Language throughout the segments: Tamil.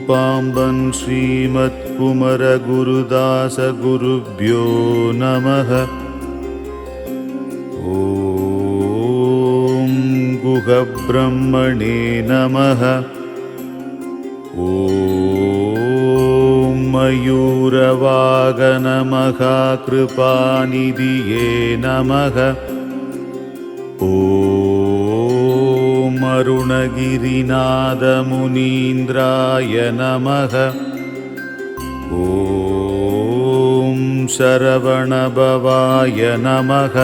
பாம்பன் ஸ்ரீமத் குமர குருதாச குருப்யோ நமः. ஓம் குஹப்ரம்மணே நமः. ஓம் மயூரவாகன மகாகிருபாநிதியே நமः. ஓம் அருணகிரிநாத முனீந்திராய நமः. ஓம் சரவணபவாய நமः.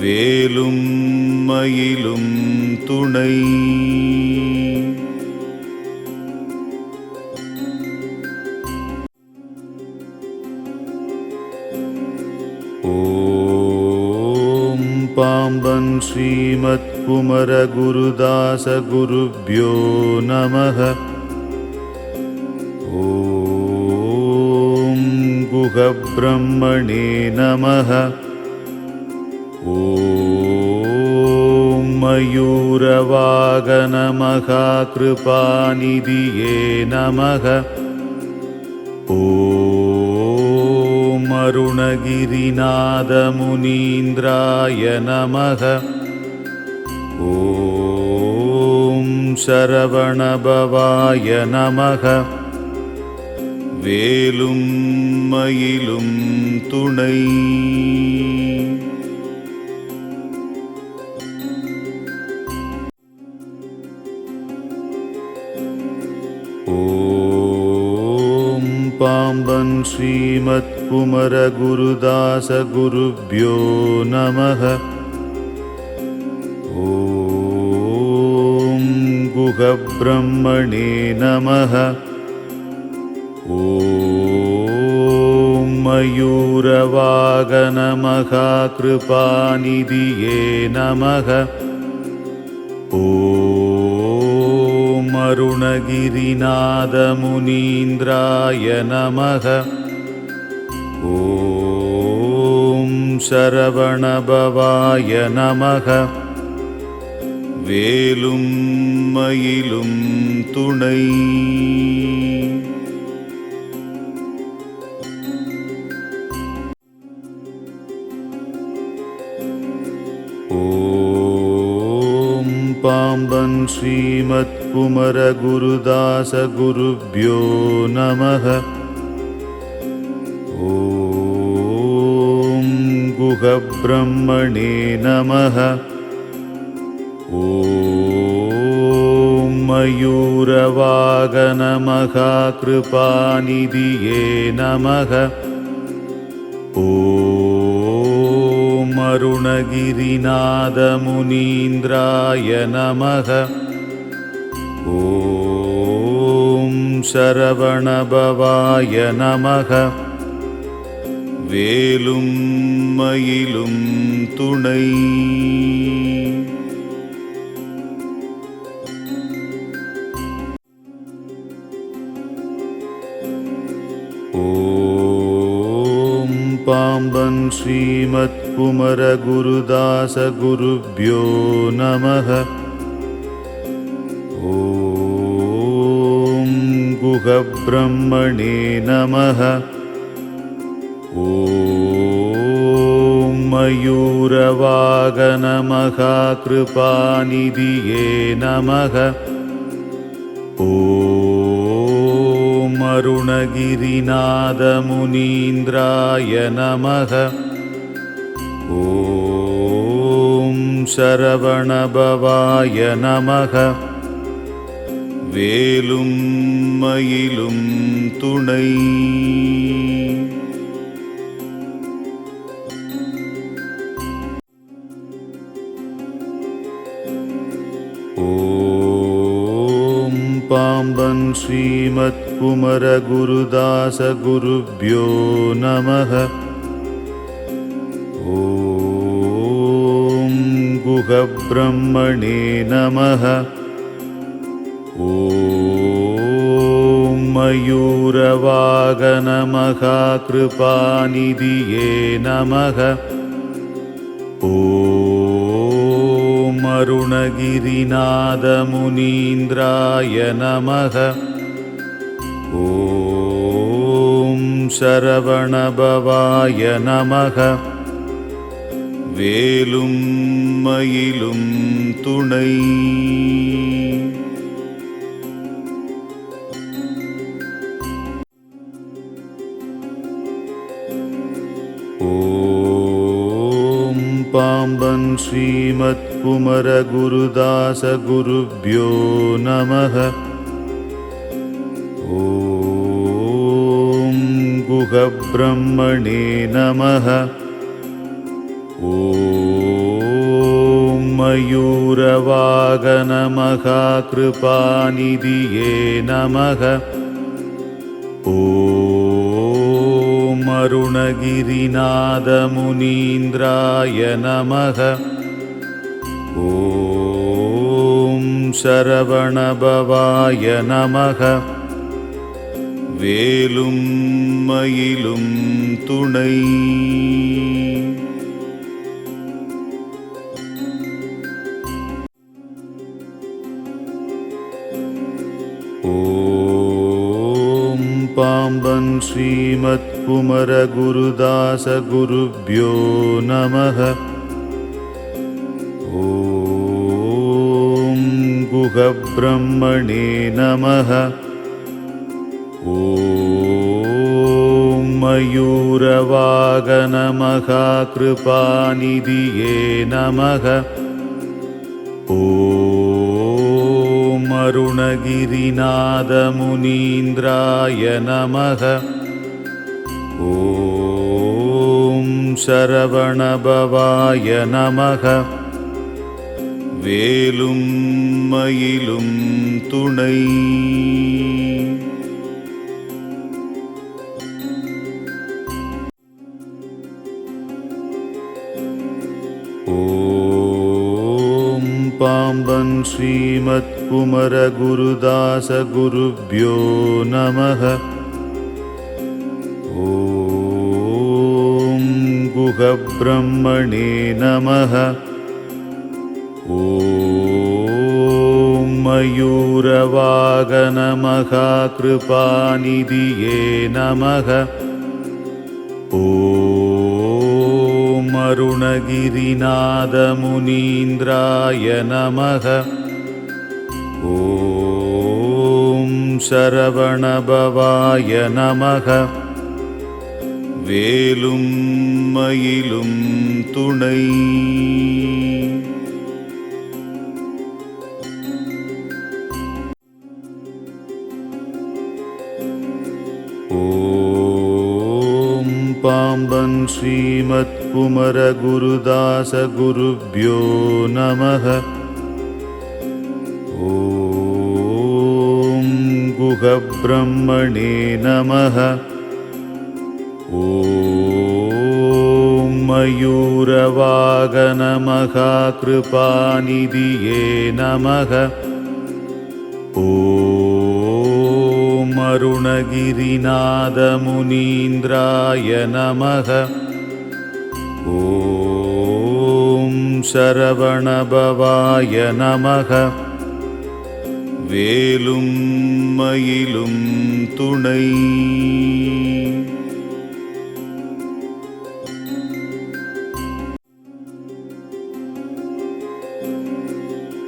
வேலும் மயிலும் துணை. ஓம் பாம்பன் ஸ்ரீமத் குமர குருதாச குருப்யோ நமः. ஓம் குஹப்ரம்மணே நமः. ஓம் மயூரவாகன மகாகிருபாநிதியே நமः. ஓம் அருணகிரிநாத முனீந்திராய நமः. ஓம் சரவணபவாய நமः. வேலும் மயிலும் துணை. ஓம் பாம்பன் ஸ்ரீமத் குமர குருதாச குருப்யோ நமः. ஓம் குஹப்ரம்மணே நமः. ஓம் மயூரவாகன மகாகிருபாநிதியே நமः. ஓம் அருணகிரிநாத முனீந்திராய நமः. ஓம் சரவணபவாய நமः. வேலும் மயிலும் துணை. ஓம் பாம்பன் ஸ்ரீமத் குமர குருதாச குருப்யோ நமः. ஓம் குஹப்ரம்மணே நமः. ஓம் மயூரவாகன மகாகிருபாநிதியே நமः. ஓம் அருணகிரிநாத முனீந்திராய நமः. ஓம் சரவணபவாய நமः. வேலும் மயிலும் துணை. ஓம் பாம்பன் ஸ்ரீமத் குமர குருதாச குருப்யோ நமः. ஓம் குஹப்ரம்மணே நமः. ஓம் மயூரவாகன மகாகிருபாநிதியே நமः. ஓம் அருணகிரிநாத முனீந்திராய நமः. ஓம் சரவணபவாய நமः. வேலும் மயிலும் துணை. ஓம் பாம்பன் ஸ்ரீமத் குமர குருதாச குருப்யோ நமः. ஓம் குஹப்ரம்மணே நமः. ஓம் மயூரவாகன மகாகிருபாநிதியே நமः. ஓம் அருணகிரிநாதமுனீந்திராய நமக. ஓம் சரவணபவாய நமக. வேலும் மயிலும் துணை. ஓம் பாம்பன் ஸ்ரீமத் குமர குருதாச குருப்யோ நமக. ஓம் குஹ பிரம்மணே நமக. ஓம் மயூரவாகன மகாகிருபாநிதியே நமக. ஓம் அருணகிரிநாதமுனீந்திராய நமக. ஓம் சரவணபவாய நமக. வேலும் மயிலும் துணை. ஓம் பாம்பன் ஸ்ரீமத் குமர குருதாச குருப்யோ நமக. ஓம் குஹ பிரம்மணே நமக. ஓம் மயூரவாகன மகாகிருபாநிதியே நமக. ஓம் அருணகிரிநாதமுனீந்திராய நமக. ஓம் சரவணபவாய நமக. வேலும் மயிலும் துணை. ஓம் பாம்பன் ஸ்ரீமத் குமர குருதாச குருப்யோ நமக. ஓம் குஹ பிரம்மணே நமக. ஓம் மயூரவாகன மகாகிருபாநிதியே நமக. ஓம் அருணகிரிநாதமுனீந்திராய நமக. ஓம் சரவணபவாய நமக. வேலும் மயிலும் துணை. ஓம் பாம்பன் ஸ்ரீமத் குமர குருதாச குருப்யோ நமக. ஓம் குஹ பிரம்மணே நமக. ஓம் மயூரவாகன மகாகிருபாநிதியே நமக. ஓம் அருணகிரிநாதமுனீந்திராய நமக. ஓம் சரவணபவாய நமக. வேலும் மயிலும் துணை.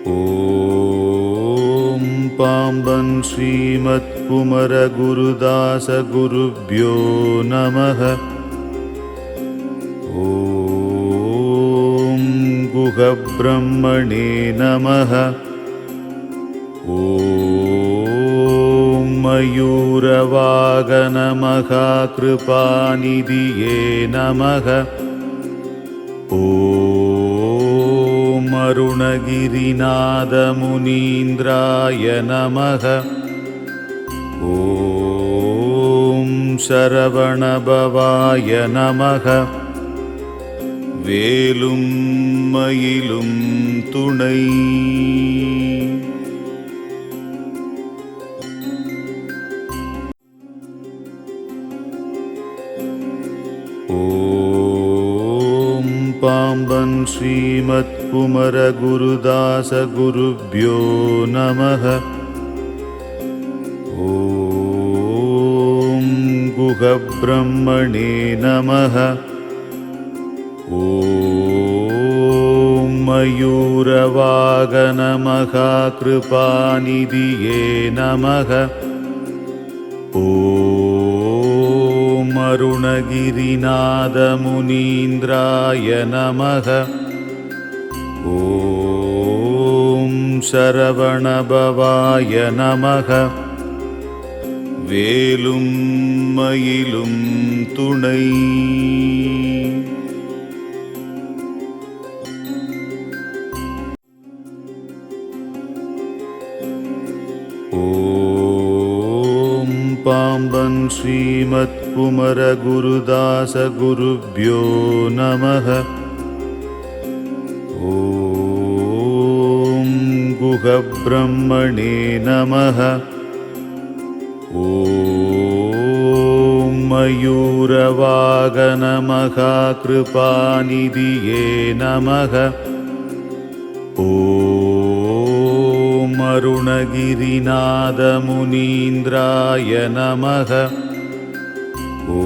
ஓம் பாம்பன் ஸ்ரீமத் குமர குருதாச குருப்யோ நமக. ஓம் குஹ பிரம்மணே நமக. ஓம் மயூரவாகன மகாகிருபாநிதியே நமக. ஓம் அருணகிரிநாதமுனீந்திராய நமக. ஓம் சரவணபவாய நமக. வேலும் மயிலும் துணை. ஓம் பாம்பன் ஸ்ரீமத் श्रीमत्कुमरगुरुदासगुरुभ्यो नमः। ॐ गुहब्रह्मणे नमः। ॐ मयूरवागनमहाकृपानिधिये नमः। ॐ अरुणगिरिनाथमुनीन्द्राय नमः। ॐ शरवणभवाय नमः। வேலும் மயிலும் துணை. ஓம் பாம்பன் ஸ்ரீமத்குமரகுருதாசகுருभ्यो நமः. ஓம் குஹப்ரஹ்மணே நமः. ॐ मयूरवागनमहाकृपानिधिये नमः। ॐ अरुणगिरिनाथमुनीन्द्राय नमः। ॐ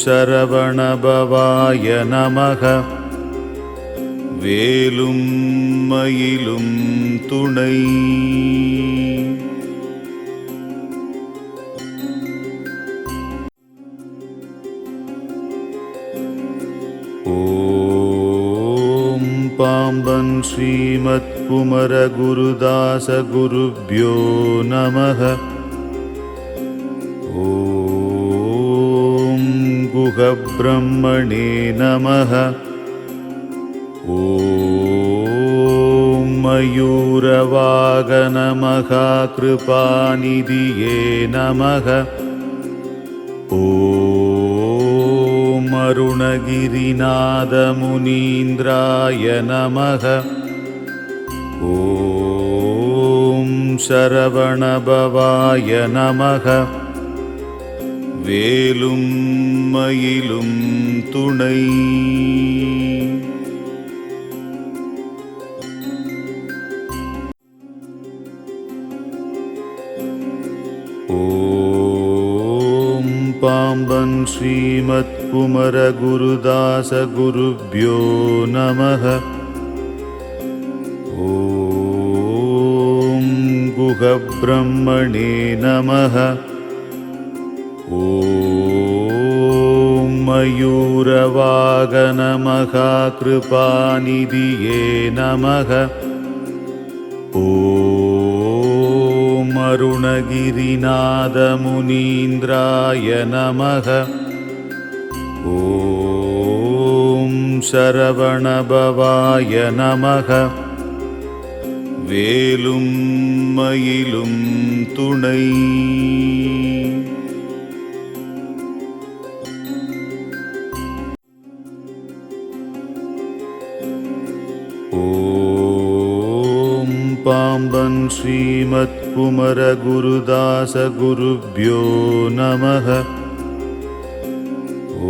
शरवणभवाय नमः। வேலும் மயிலும் துணை. ஓம் பாம்பன் ஸ்ரீமத்குமரகுருதாசகுருभ्यो நமः. ஓம் குஹப்ரஹ்மணே நமः. ஓம் மயூரவாகனமகாकृपानिधिये நமः. ஓம் அருணகிரிநாதமுனீந்திராய நமः. ஓம் சரவணபவாய நமः. வேலும் மயிலும் துணை. ஓம் பாம்பன் ஸ்ரீமத்குமரகுருதாசகுருभ्यो நமः. ஓம் குஹப்ரஹ்மணே நமः. ஓம் மயூரவாகனமகாकृपानिधिये நமः. ஓம் அருணகிரிநாதமுனீந்திராய நமः. ஓம் சரவணபவாய நமः. வேலும் மயிலும் துணை. ஓம் பாம்பன் ஸ்ரீமத்குமரகுருதாசகுருभ्यो நமः.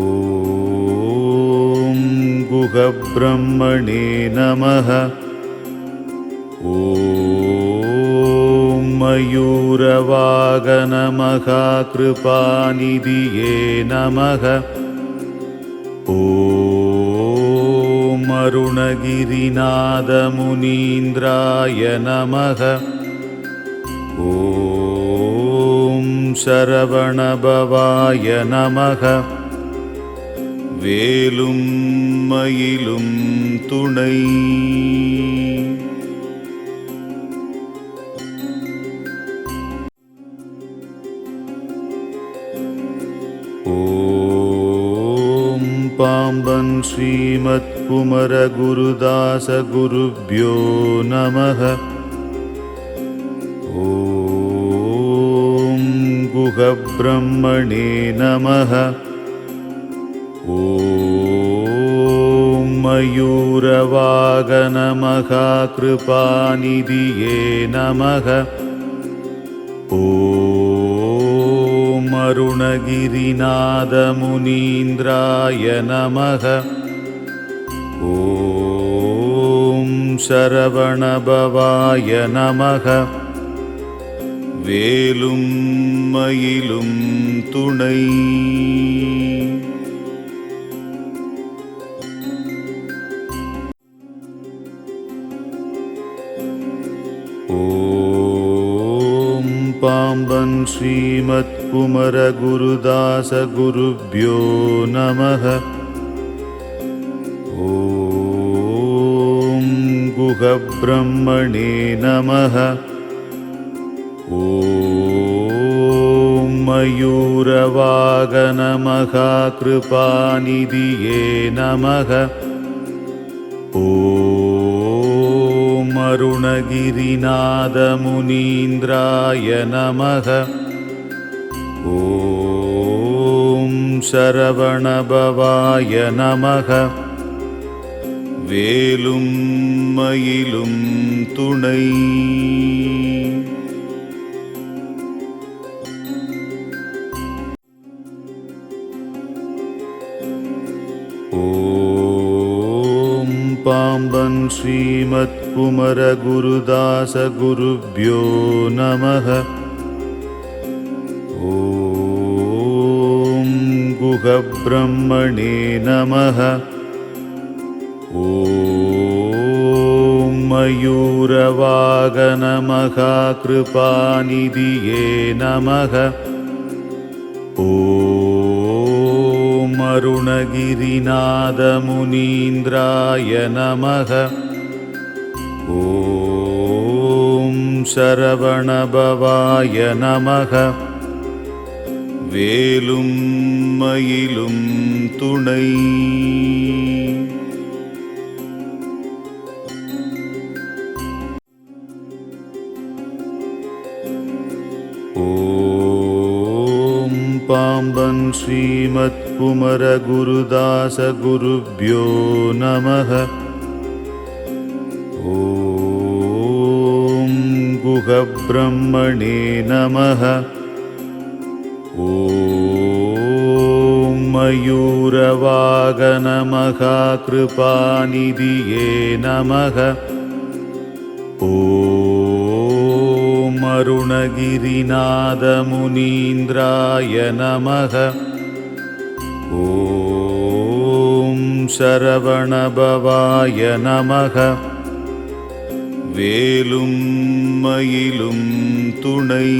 ஓம் குஹப்ரஹ்மணே நமः. ஓம் மயூரவாகனமகாकृपानिधिये நமः. ஓம் அருணகிரிநாதமுனீந்திராய நமः. ஓம் சரவணபவாய நமः. வேலும் மயிலும் துணை. ஓம் பாம்பன் ஸ்ரீமத்குமரகுருதாசகுருभ्यो நமः. ஓம் குஹப்ரஹ்மணே நமः. ஓம் மயூரவாகனமகாकृपानिधिये நமः. ஓம் அருணகிரிநாதமுனீந்திராய நமः. ஓம் சரவணபவாய நமக. வேலும் மயிலும் துணை. ஓம் பாம்பன் ஸ்ரீமத் குமர குருதாச குருப்யோ நமக. ஓம் குஹ பிரம்மணே நமக. ஓம் மயூரவாகன மகா கிருபாநிதியே நமக. ஓம் அருணகிரிநாத முனீந்திராய நமக. ஓம் சரவணபவாய நமக. வேலும் மயிலும் துணை. ஓம் பாம்பன் ஸ்ரீமத் குமர குருதாச குருப்யோ நமக. ஓம் குஹ பிரம்மணே நமக. ஓம் மயூரவாகன மகா கிருபாநிதியே நமக. ஓம் அருணகிரிநாத முனீந்திராய நமக. ஓம் சரவணபவாய நமக. வேலும் மயிலும் துணை. ஓம் பாம்பன் ஸ்ரீமத் குமர குருதாச குருப்யோ நமக. ஓம் குஹ பிரம்மணே நமக. ஓம் மயூரவாகன மகா கிருபாநிதியே நமக. ஓம் அருணகிரிநாத முனீந்திராய நமக. ஓம் சரவணபவாய நமக. வேலும் மயிலும் துணை.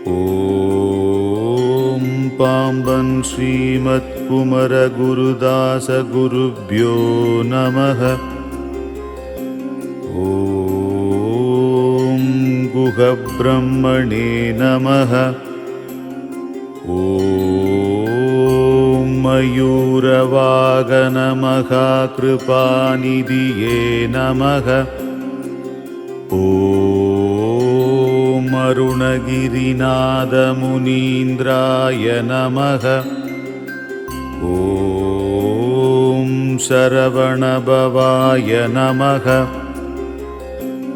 ஓம் பாம்பன் ஸ்ரீமத் குமர குருதாச குருப்யோ நமக. ஓம் குஹ பிரம்மணே நமக. ஓம் மயூரவாகன மகா கிருபாநிதியே நமக. ஓம் அருணகிரிநாத முனீந்திராய நமக. ஓம் சரவணபவாய நமக.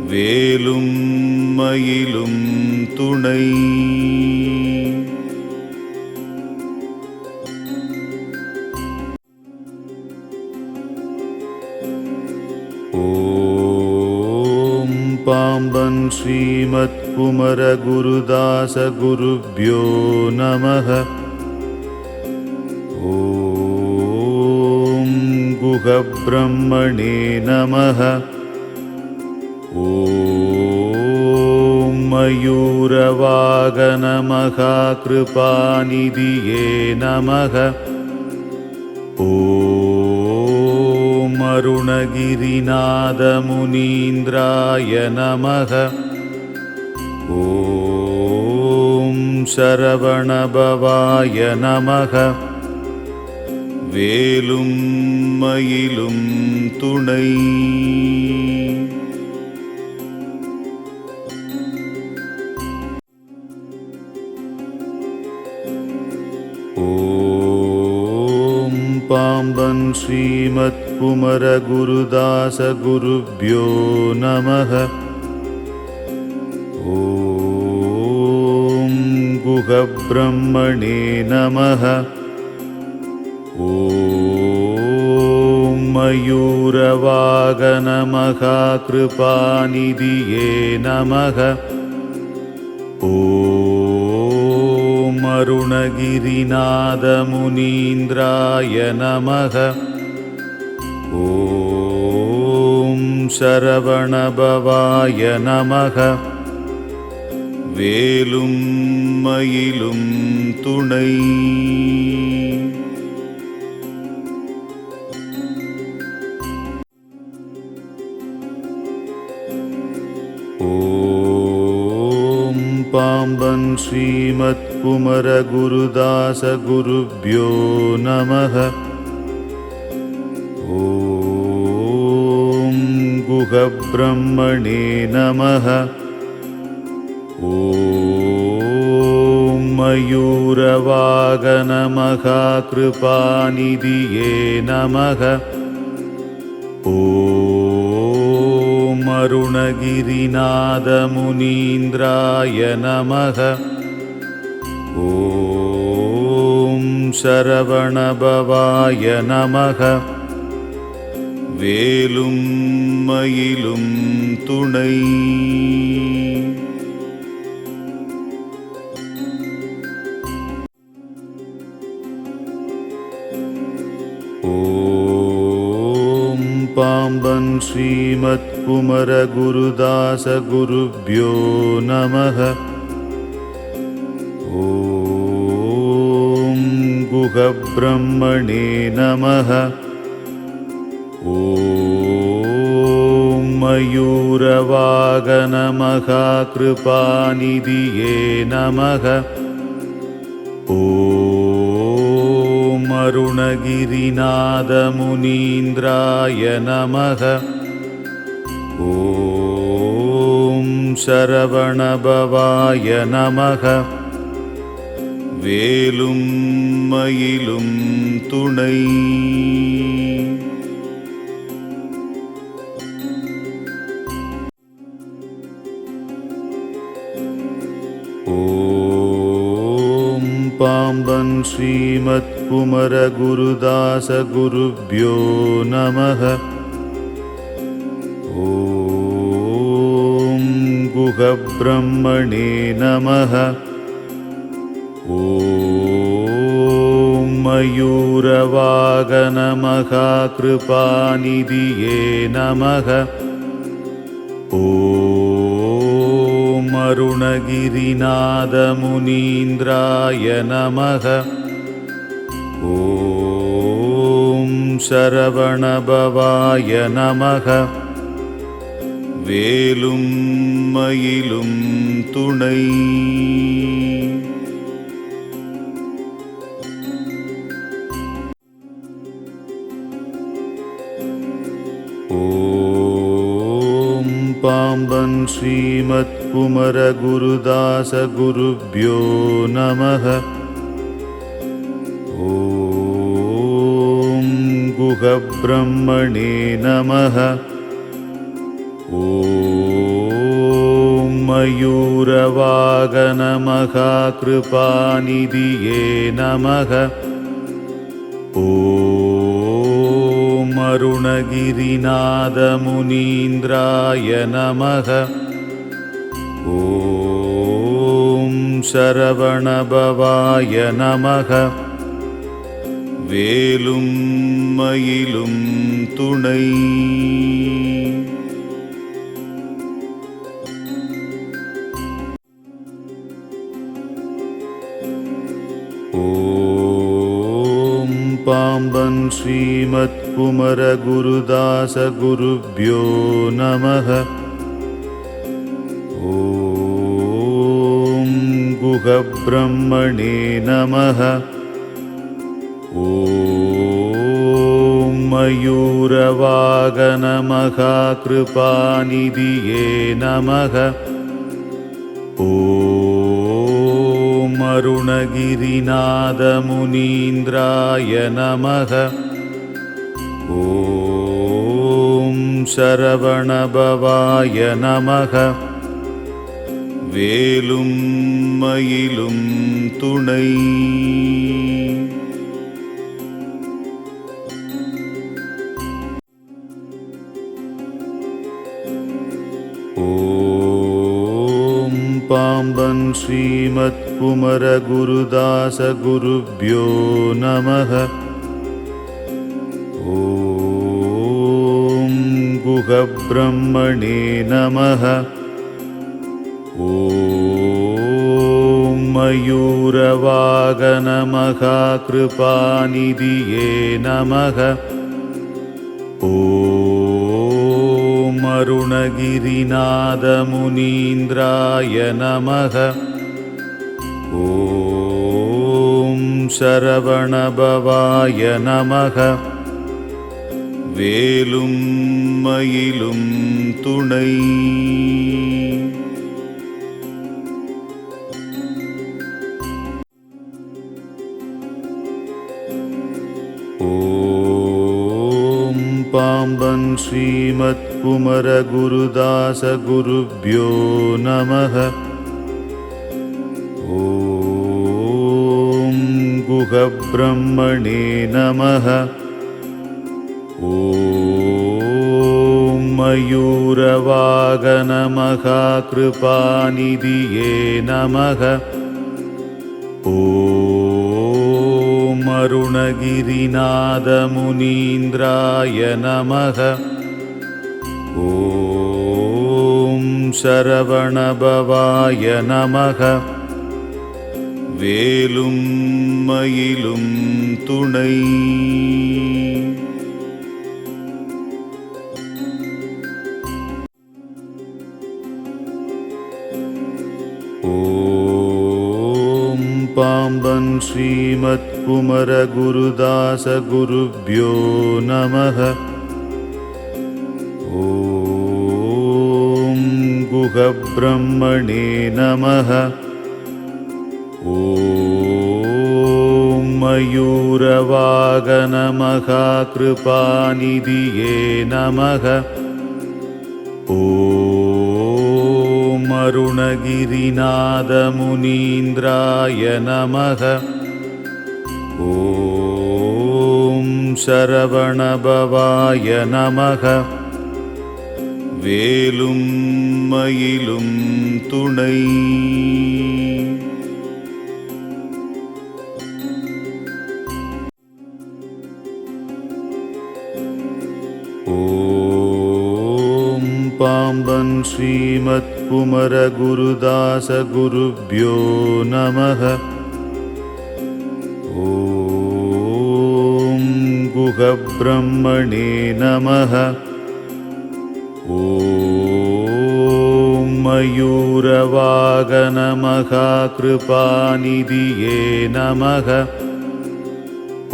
வேலும் மயிலும் துணை. ஓம் பாம்பன் ஸ்ரீமத் குமர குருதாச குருப்யோ நமக. ஓம் குஹ பிரம்மணே நமக. ஓம் மயூரவாகன மகா கிருபாநிதியே நமக. ஓம் அருணகிரிநாத முனீந்திராய நமக. ஓம் சரவணபவாய நமக. வேலும் மயிலும் துணை. ஓம் பாம்பன் ஸ்ரீமத் குமர குருதாச குருப்யோ நமக. ஓம் गुहब्रह्मणे नमः। ॐ मयूरवागनमहाकृपानिधिये नमः। ॐ अरुणगिरिनाथमुनीन्द्राय नमः। ॐ शरवणभवाय नमः। வேலும் மயிலும் துணை. ஓம் பாம்பன் ஸ்ரீமத் குமர குருதாச குருப்யோ நமः. ஓம் குஹப்ரஹ்மணே நமः. ॐ मयूरवागनमहाकृपानिधिये नमः। ॐ अरुणगिरिनाथमुनीन्द्राय नमः। ॐ शरवणभवाय नमः। வேலும் மயிலும் துணை. ஓம் பாம்பன் ஸ்ரீமத் குமர குருதாச குருப்யோ நமः. ஓம் குஹப்ரஹ்மணே நமः. ஓம் மயூரவாகனமகாकृपानिधिये நமः. ஓம் அருணகிரிநாதமுனீந்திராய நமः. ஓம் சரவணபவாய நமः. வேலும் மயிலும் துணை. ஓம் பாம்பன் ஸ்ரீமத் குமர குருதாச குருப்யோ நமः. ஓம் குஹப்ரஹ்மணே நமः. ஓம் மயூரவாகனமகாकृपानिधिये நமः. ஓம் அருணகிரிநாதமுனீந்திராய நமः. ஓம் சரவணபவாய நமः. வேலும் மயிலும் துணை. ஓம் பாம்பன் ஸ்ரீமத் குமர குருதாச குருப்யோ நமः. ஓம் குஹப்ரஹ்மணே நமः. ஓம் மயூரவாகனமகாकृपानिधिये நமः. ஓம் அருணகிரிநாதமுனீந்திராய நமः. ஓம் சரவணபவாய நமः. வேலும் மயிலும் துணை. ஓம் பாம்பன் ஸ்ரீமத் குமர குருதாச குருப்யோ நமः. ஓம் குஹப்ரஹ்மணே நமः. ஓம் மயூரவாகனமகாकृपानिधिये நமः. ஓம் அருணகிரிநாதமுனீந்திராய நமः. ஓம் சரவணபவாய நமः. வேலும் மயிலும் துணை. ஓம் பாம்பன் ஸ்ரீமத் குமர குருதாச குருப்யோ நமः. ஓம் குஹ பிரம்மணே நமः. ஓம் மயூரவாகன மகாகிருபாநிதியே நமः. ஓம் அருணகிரிநாத முனீந்திராய நமः. ஓம் சரவணபவாய நமः. வேலும் மயிலும் துணை. ஓம் பாம்பன் ஸ்ரீமத் குமர குருதாச குருப்யோ நமः. ஓம் குஹ பிரம்மணே நமः. ஓம் மயூரவாகன மகாகிருபாநிதியே நமः. ஓம் அருணகிரிநாத முனீந்திராய நமः. ஓம் சரவணபவாய நமः. வேலும் மயிலும் துணை. ஓம் பாம்பன் ஸ்ரீமத் குமர குருதாச குருப்யோ நமः. ஓம் குஹ பிரம்மணே நமः. ஓம் மயூரவாகன மகாகிருபாநிதியே நமः. ஓம் அருணகிரிநாத முனீந்திராய நமः. ஓம் சரவணபவாய நமः. வேலும் மயிலும் துணை. ஓம் பாம்பன் ஸ்ரீமத் குமர குருதாச குருப்யோ நமः. ஓம் குஹ பிரம்மணே நமः. ஓம் மயூரவாகன மகாகிருபாநிதியே நமः.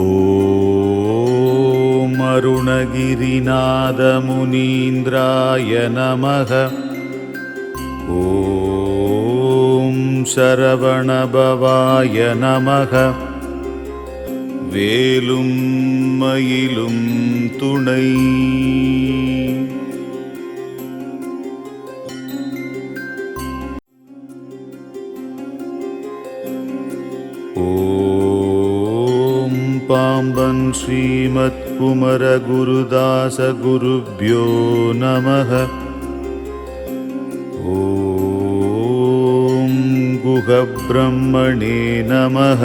ஓம் அருணகிரிநாத முனீந்திராய நமः. ஓம் சரவணபவாய நமः. வேலும் மயிலும் துணை. ஓம் பாம்பன் ஸ்ரீமத் குமர குருதாச குருப்யோ நமः. ஓம் குஹ பிரம்மணே நமः.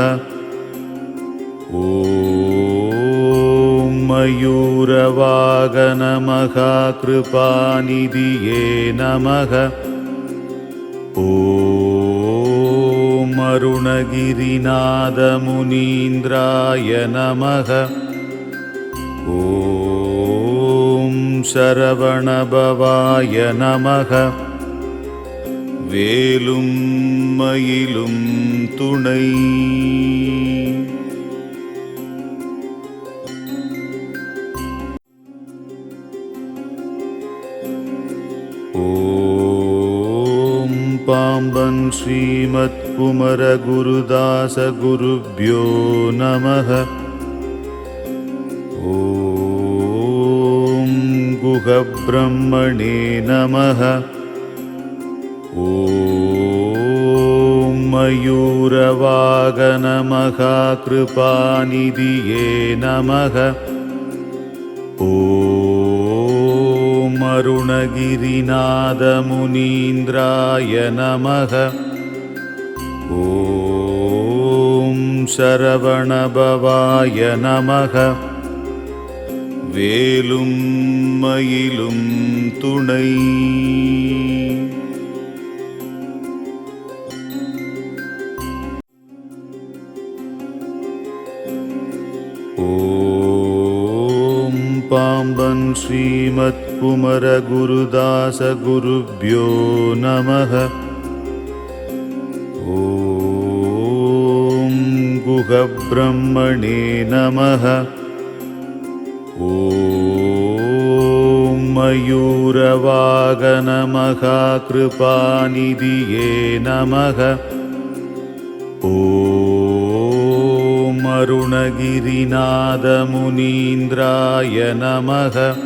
ஓம் மயூரவாகன மகாகிருபாநிதியே நமः. ஓம் அருணகிரிநாத முனீந்திராய நமः. ஓம் சரவணபவாய நமः. வேலும் மயிலும் துணை. ஓம் பாம்பன் ஸ்ரீமத் குமர குருதாச குருப்யோ நமः. ஓம் குஹ பிரம்மணே நமः. ஓம் மயூரவாகன மகா கிருபாநிதியே நமக. ஓம் அருணகிரிநாத முனீந்திராய நமக. ஓம் சரவணபவாய நமக. வேலும் மயிலும் துணை. ஓம் பாம்பன் ஸ்ரீமத் குமர குருதாச குருப்யோ நமக. ஓம் குஹ பிரம்மணே நமக. ஓம் மயூரவாகன மகா கிருபாநிதியே நமக. ஓம் அருணகிரிநாத முனீந்திராய நமக.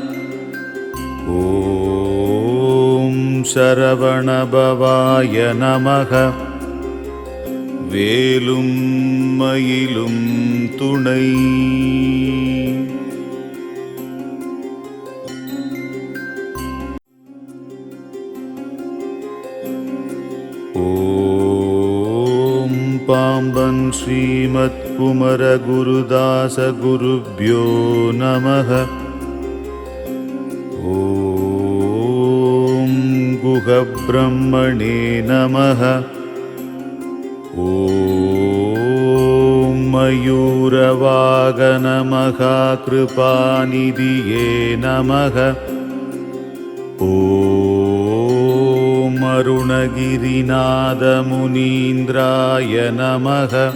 ஓம் சரவணபவாய நமக. வேலும் மயிலும் துணை. ஓம் பாம்பன் ஸ்ரீமத் குமர குருதாச குருப்யோ நமக. ஓம் குஹ பிரம்மணே நமக. ஓம் மயூரவாகன மகா கிருபாநிதியே நமக. ஓம் அருணகிரிநாத முனீந்திராய நமக.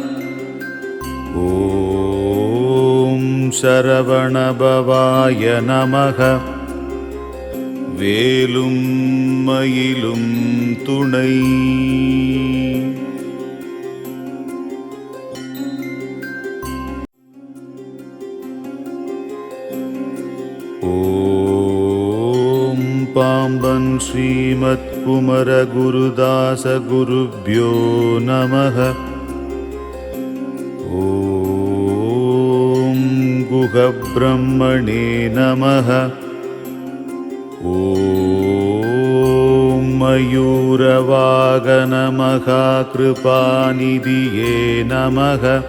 ஓம் சரவணபவாய நமக. வேலும் மயிலும் துணை. ஓம் பாம்பன் ஸ்ரீமத் குமர குருதாச குருப்யோ நமக. ஓம் குஹ பிரம்மணே நமக. ஓம் மயூரவாகன மகா கிருபாநிதியே நமக.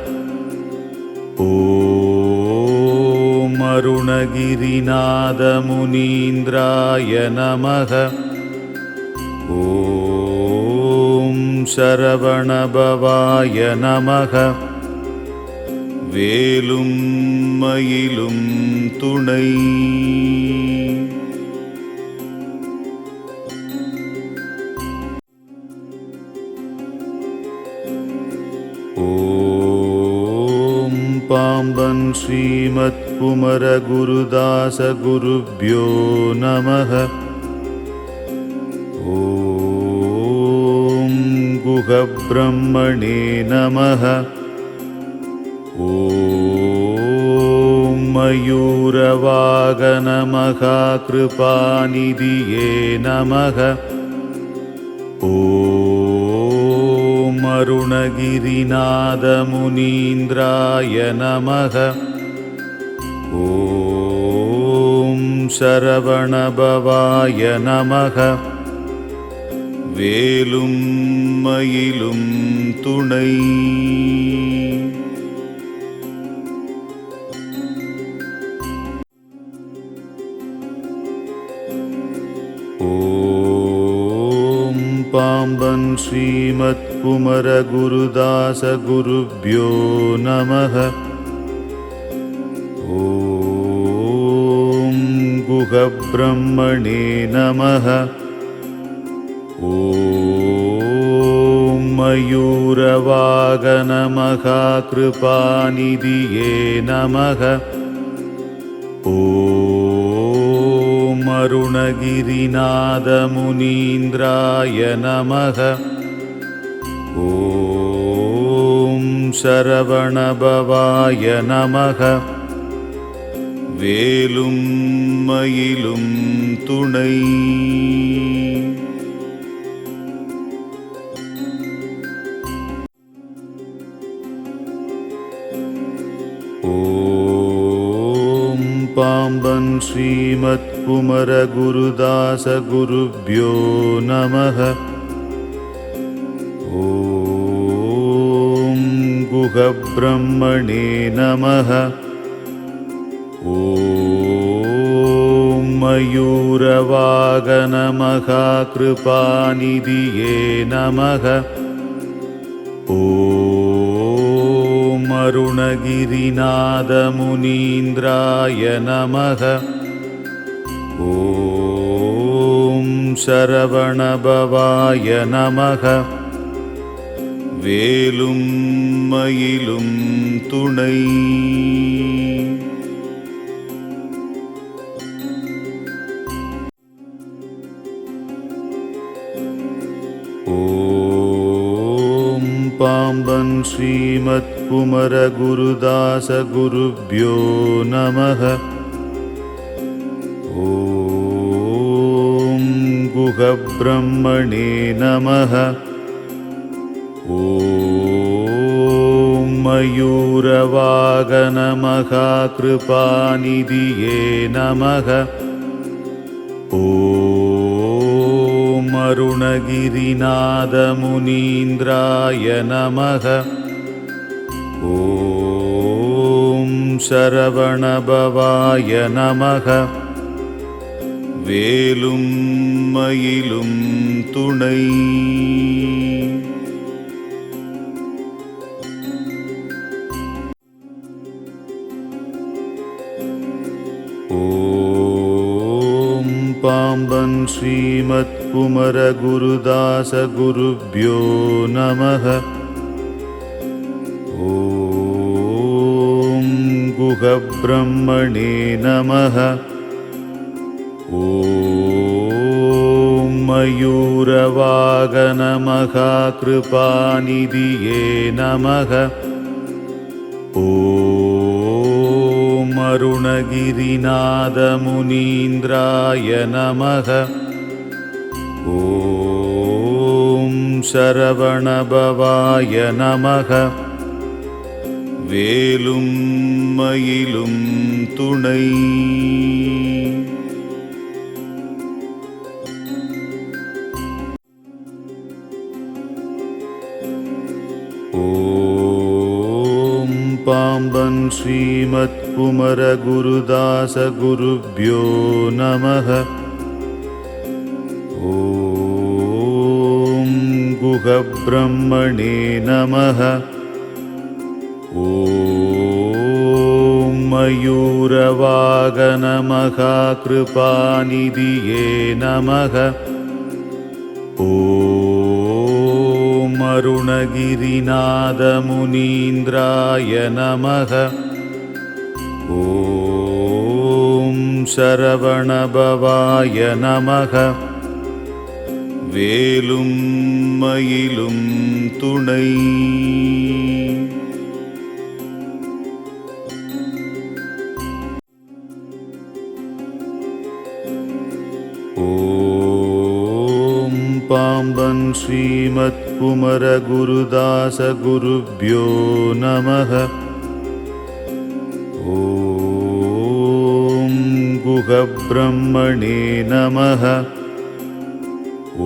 ஓம் அருணகிரிநாத முனீந்திராய நமக. ஓம் சரவணபவாய நமக. வேலும் மயிலும் துணை. ஓம் பாம்பன் ஸ்ரீமத் குமர குருதாச குருப்யோ நமக. ஓம் குஹ பிரம்மணே நமக. ஓம் மயூரவாகன மகா கிருபாநிதியே நமக. ஓம் அருணகிரிநாத முனீந்திராய நமக. ஓம் சரவணபவாய நமக. வேலும் மயிலும் துணை. ஓம் பாம்பன் ஸ்ரீமத் குமர குருதாச குருப்யோ நமக. ஓம் குஹ பிரம்மணே நமக. ஓம் மயூரவாகன மகா கிருபாநிதியே நமக. ஓம் அருணகிரிநாத முனீந்திராய நமக. ஓம் சரவணபவாய நமக. வேலும் மயிலும் துணை. பாம்பன் ஸ்ரீமத் குமர குருதாச குருப்யோ நமः. ஓம் குஹப்ரம்மணே நமः. ஓம் மயூரவாகன மகாகிருபாநிதியே நமः. ஓம் அருணகிரிநாத முனீந்திராய நமः. ஓம் சரவணபவாய நமः. வேலும் மயிலும் துணை. ஓம் பாம்பன் ஸ்ரீமத் குமர குருதாச குருப்யோ நமः. ஓம் குஹப்ரம்மணே நமः. ஓம் மயூரவாகன மகாகிருபாநிதியே நமः. ஓம் அருணகிரிநாத முனீந்திராய நமः. ஓம் சரவணபவாய நமः. வேலும் மயிலும் துணை. ஓம் பாம்பன் ஸ்ரீமத் குமர குருதாச குருப்யோ நமः. ஓம் குஹப்ரம்மணே நமः. ஓம் மயூரவாகன மகாகிருபாநிதியே நமः. ஓம் அருணகிரிநாத முனீந்திராய நமः. ஓம் சரவணபவாய நமः. வேலும் மயிலும் துணை. ஓம் பாம்பன் ஸ்ரீமத் குமர குருதாச குருப்யோ நமः. ஓம் குஹப்ரம்மணே நமः. ஓம் மயூரவாகன மகாகிருபாநிதியே நமः. ஓம் அருணகிரிநாத முனீந்திராய நமः. ஓம் சரவணபவாய நமः. வேலும் மயிலும் துணை. ஓம் பாம்பன் ஸ்ரீமத் குமர குருதாச குருப்யோ நமः. ஓம் குஹப்ரம்மணே நமः.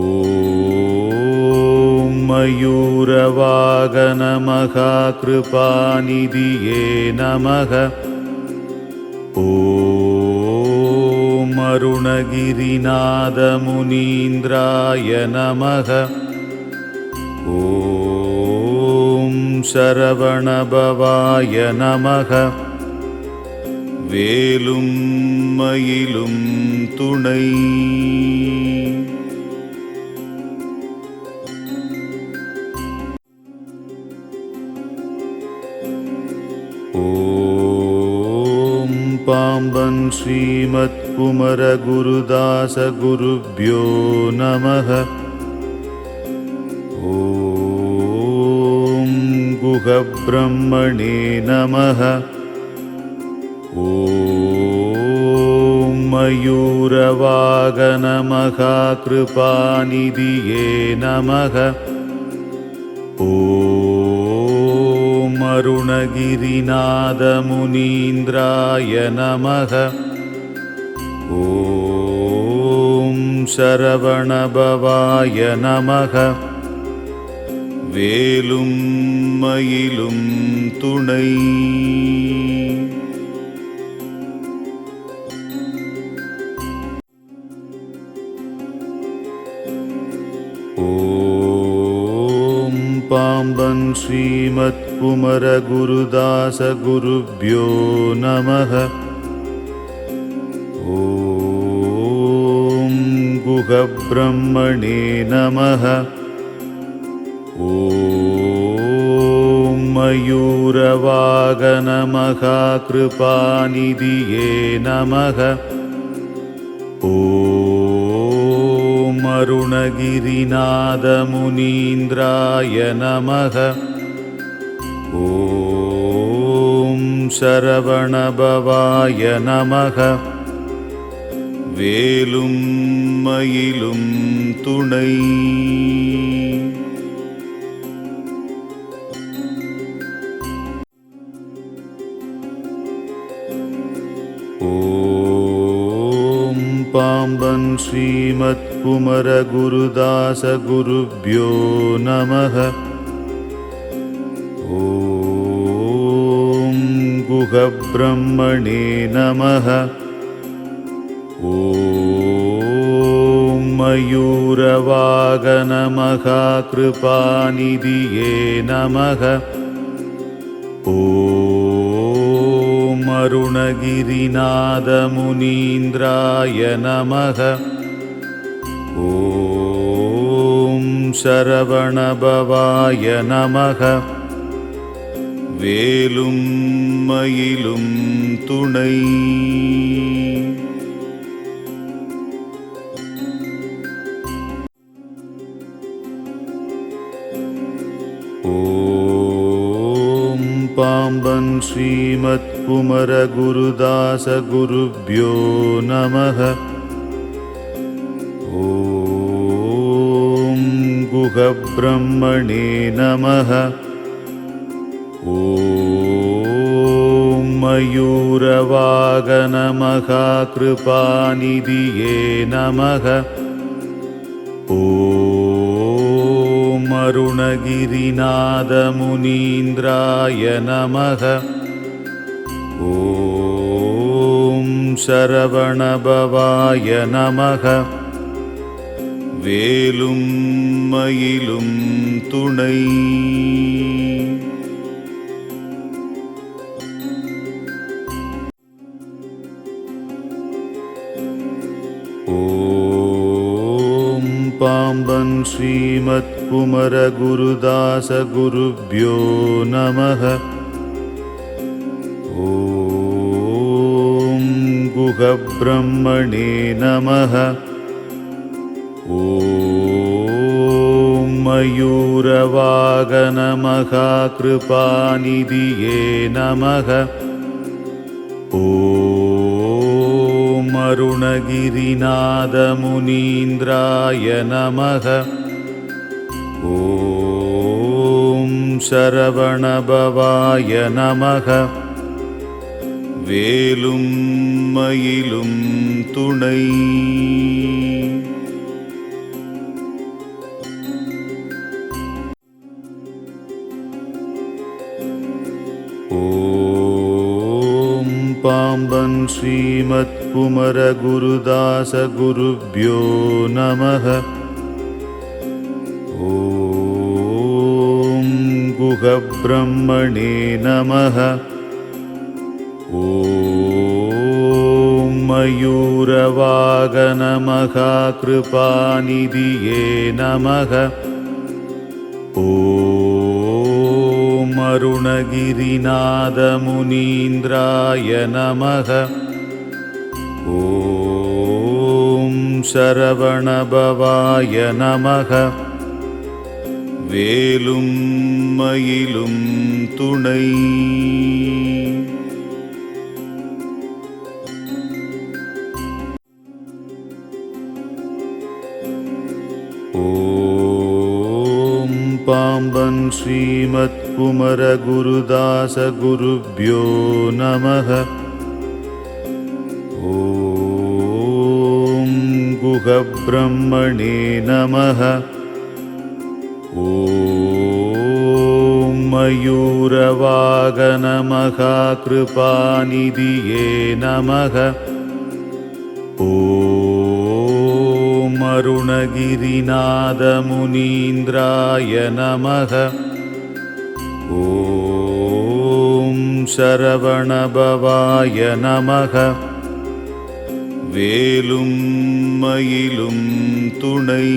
ஓம் மயூரவாகன மகாகிருபாநிதியே நமः. ஓம் அருணகிரிநாத முனீந்திராய நமः. ஓம் சரவணபவாய நமः. வேலும் மயிலும் துணை. ஓம் பாம்பன் ஸ்ரீமத் குமர குருதாச குருப்யோ நமः. ஓம் குஹப்ரம்மணே நமः. ஓம் மயூரவாகன மகாகிருபாநிதியே நமः. ஓம் அருணகிரிநாதமுனீந்திராய நமக. ஓம் சரவணபவாய நமக. வேலும் மயிலும் துணை. ஓம் பாம்பன் ஸ்ரீமத் குமர குருதாச குருப்யோ நமக. ஓம் குஹ பிரம்மணே நமக. ஓம் மயூரவாகன மகா கிருபாநிதியே நமக. ஓம் அருணகிரிநாதமுனீந்திராய நமக. ஓம் சரவணபவாய நமக. வேலும் மயிலும் துணை. ஓம் பாம்பன் ஸ்ரீமத் குமர குருதாச குருப்யோ நமக. ஓம் குஹ பிரம்மணே நமக. ஓம் மயூரவாகன மகா கிருபாநிதியே நமக. ஓம் அருணகிரிநாதமுனீந்திராய நமக. ஓம் சரவணபவாய நமக. வேலும் மயிலும் துணை. ஓம் பாம்பன் ஸ்ரீமத் குமர குருதாச குருப்யோ நமக. ஓம் குஹ பிரம்மணே நமக. ஓம் மயூரவாகன மகா கிருபாநிதியே நமக. ஓம் அருணகிரிநாதமுனீந்திராய நமக. ஓம் சரவணபவாய நமக. வேலும் மயிலும் துணை. ஓம் பாம்பன் ஸ்ரீமத் குமர குருதாச குருப்யோ நமக. ஓம் குஹ பிரம்மணே நமக. ஓம் மயூரவாகன மகா கிருபாநிதியே நமக. ஓம் அருணகிரிநாதமுனீந்திராய நமக. ஓம் சரவணபவாய நமக. வேலும் மயிலும் துணை. ஓம் பாம்பன் ஸ்ரீமத் குமர குருதாச குருப்யோ நமக. ஓம் குஹ பிரம்மணே நமக. ஓம் மயூரவாகன மகா கிருபாநிதியே நமக. ஓம் அருணகிரிநாதமுனீந்திராய நமக. ஓம் சரவணபவாய நமக. வேலும் மயிலும் துணை. ஓம் பாம்பன் ஸ்ரீமத் श्रीमत्कुमरगुरुदासगुरुभ्यो नमः। ॐ गुहब्रह्मणे नमः। ॐ मयूरवागनमहाकृपानिधिये नमः। ॐ अरुणगिरिनाथमुनीन्द्राय नमः। ॐ शरवणभवाय नमः। வேலும் மயிலும் துணை.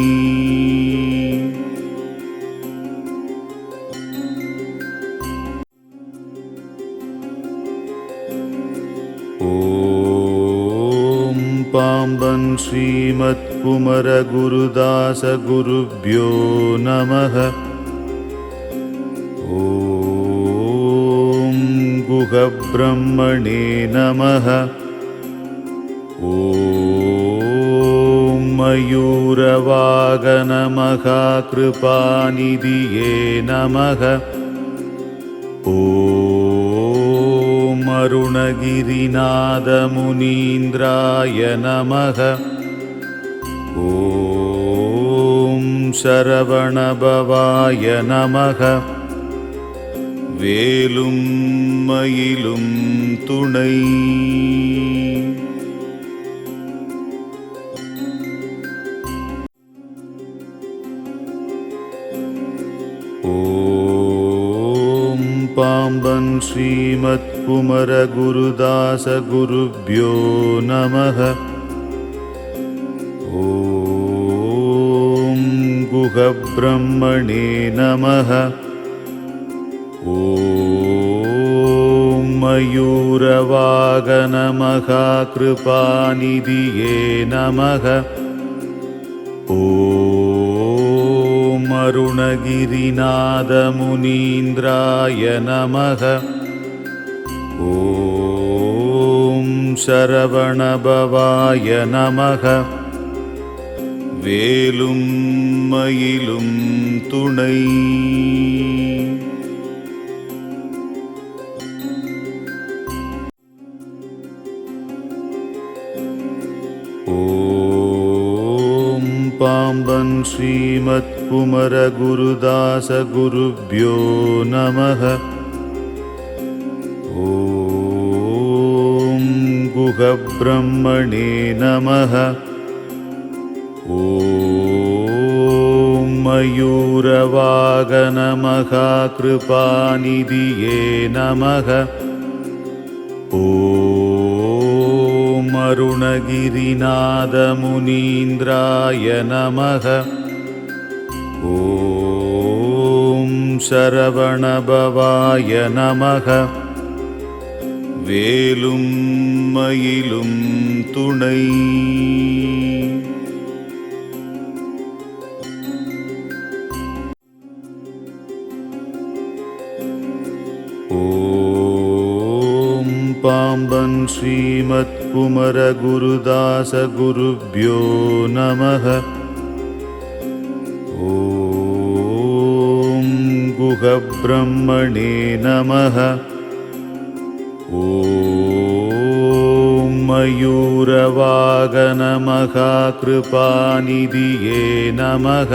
ஓம் பாம்பன் ஸ்ரீமத்குமரகுருதாசகுருभ्यो நமः. ஓம் குஹப்ரஹ்மணே நமः. ॐ मयूरवागनमहाकृपानिधिये नमः। ॐ अरुणगिरिनाथमुनीन्द्राय नमः। ॐ शरवणभवाय नमः। வேலும் மயிலும் துணை. ஓம் பாம்பன் ஸ்ரீமத்குமரகுருதாசகுருभ्यो நமः. ஓம் குஹப்ரஹ்மணே நமः. ஓம் மயூரவாகனமகாकृपानिधिये நமः. ஓம் அருணகிரிநாதமுனீந்திராய நமः. ஓம் சரவணபவாய நமः. வேலும் மயிலும் துணை. ஓம் பாம்பன் ஸ்ரீமத்குமரகுருதாசகுருभ्यो நமः. ஓம் குஹப்ரஹ்மணே நமः. ஓம் மயூரவாகனமகாकृपानिधिये நமः. ஓம் அருணகிரிநாதமுனீந்திராய நமः. ஓம் சரவணபவாய நமः. வேலும் மயிலும் துணை. ஓம் பாம்பன் ஸ்ரீமத்குமரகுருதாசகுருभ्यो நமः. ஓம் குஹப்ரஹ்மணே நமः. ஓம் மயூரவாகனமகாकृपानिधिये நமः.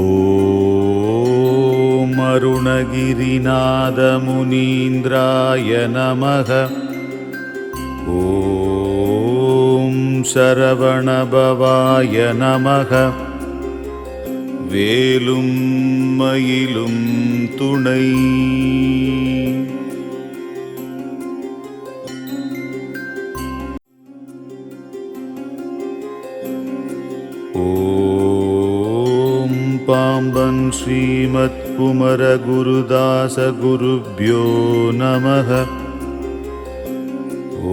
ஓம் அருணகிரிநாதமுனீந்திராய நமः. ஓம் சரவணபவாய நமः. வேலும் மயிலும் துணை. ஓம் பாம்பன் ஸ்ரீமத்குமரகுருதாசகுருभ्यो நமः.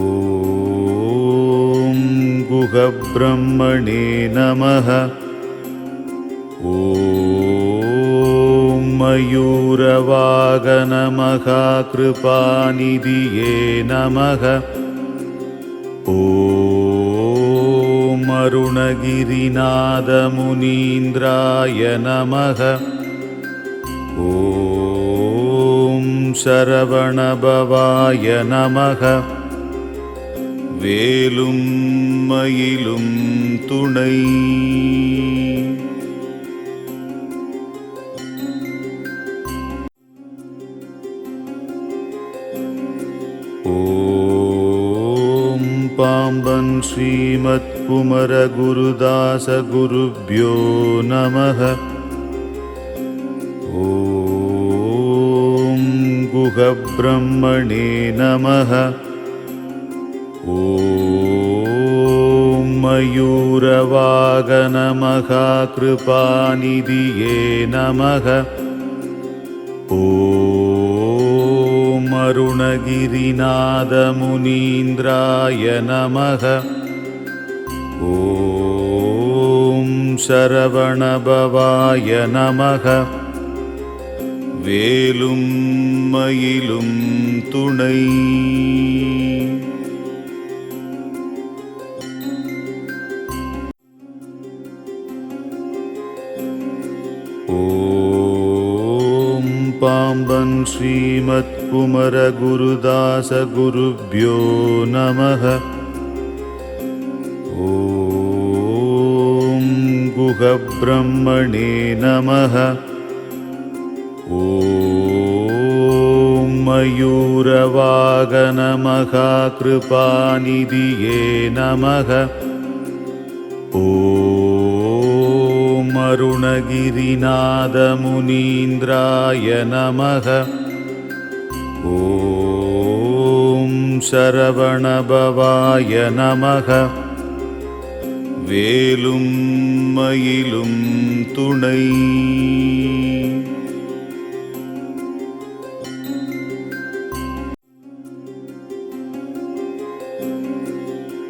ஓம் குஹப்ரஹ்மணே நமः. ஓம் மயூரவாகனமகாकृपानिधिये நமः. ஓம் அருணகிரிநாதமுனீந்திராய நமः. ஓம் சரவணபவாய நமக. வேலும் மயிலும் துணை. ஓம் பாம்பன் ஸ்ரீமத் குமர குருதாச குருப்யோ நமக. ஓம் குஹ பிரம்மணே நமக. ஓம் மயூரவாகன மகா கிருபாநிதியே நமக. ஓம் அருணகிரிநாத முனீந்திராய நமக. ஓம் சரவணபவாய நமக. வேலும் மயிலும் துணை. ஓம் பாம்பன் ஸ்ரீமத் குமர குருதாச குருப்யோ நமக. ஓம் குஹ பிரம்மணே நமக. ஓம் மயூரவாகன மகா கிருபாநிதியே நமக. ஓம் அருணகிரிநாத முனீந்திராய நமக. ஓம் சரவணபவாய நமக. வேலும் மயிலும் துணை.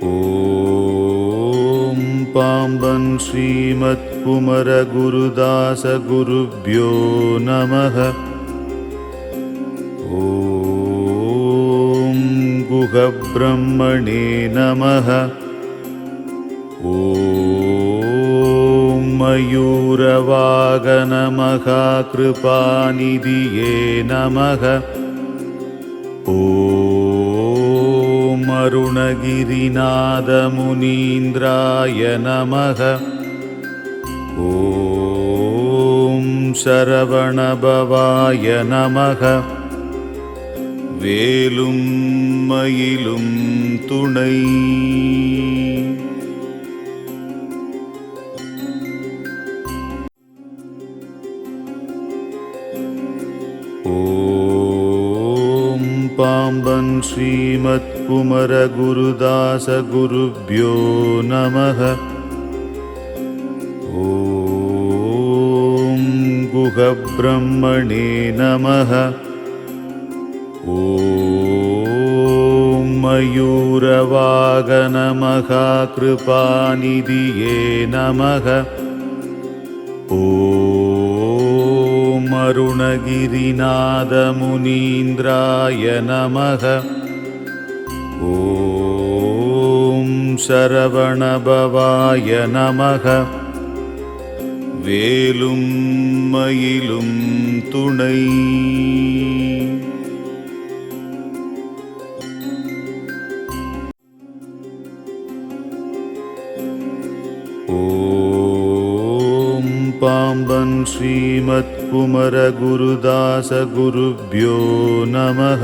ஓம் பாம்பன் ஸ்ரீமத் குமர குருதாச குருப்யோ நமக. ஓம் குஹ பிரம்மணே நமக. ஓம் மயூரவாகன மகா கிருபாநிதியே நமக. ஓம் அருணகிரிநாத முனீந்திராய நமக. ஓம் சரவணபவாய நமக. வேலும் மயிலும் துணை. ஓம் பாம்பன் ஸ்ரீமத் குமர குருதாச குருப்யோ நமக. ஓம் குஹ பிரம்மணே நமக. ஓம் மயூரவாகன மகா கிருபாநிதியே நமக. ஓம் அருணகிரிநாத முனீந்திராய நமக. ஓம் சரவணபவாய நமக. வேலும் மயிலும் துணை. ஓம் பாம்பன் ஸ்ரீமத் குமர குருதாச குருப்யோ நமக.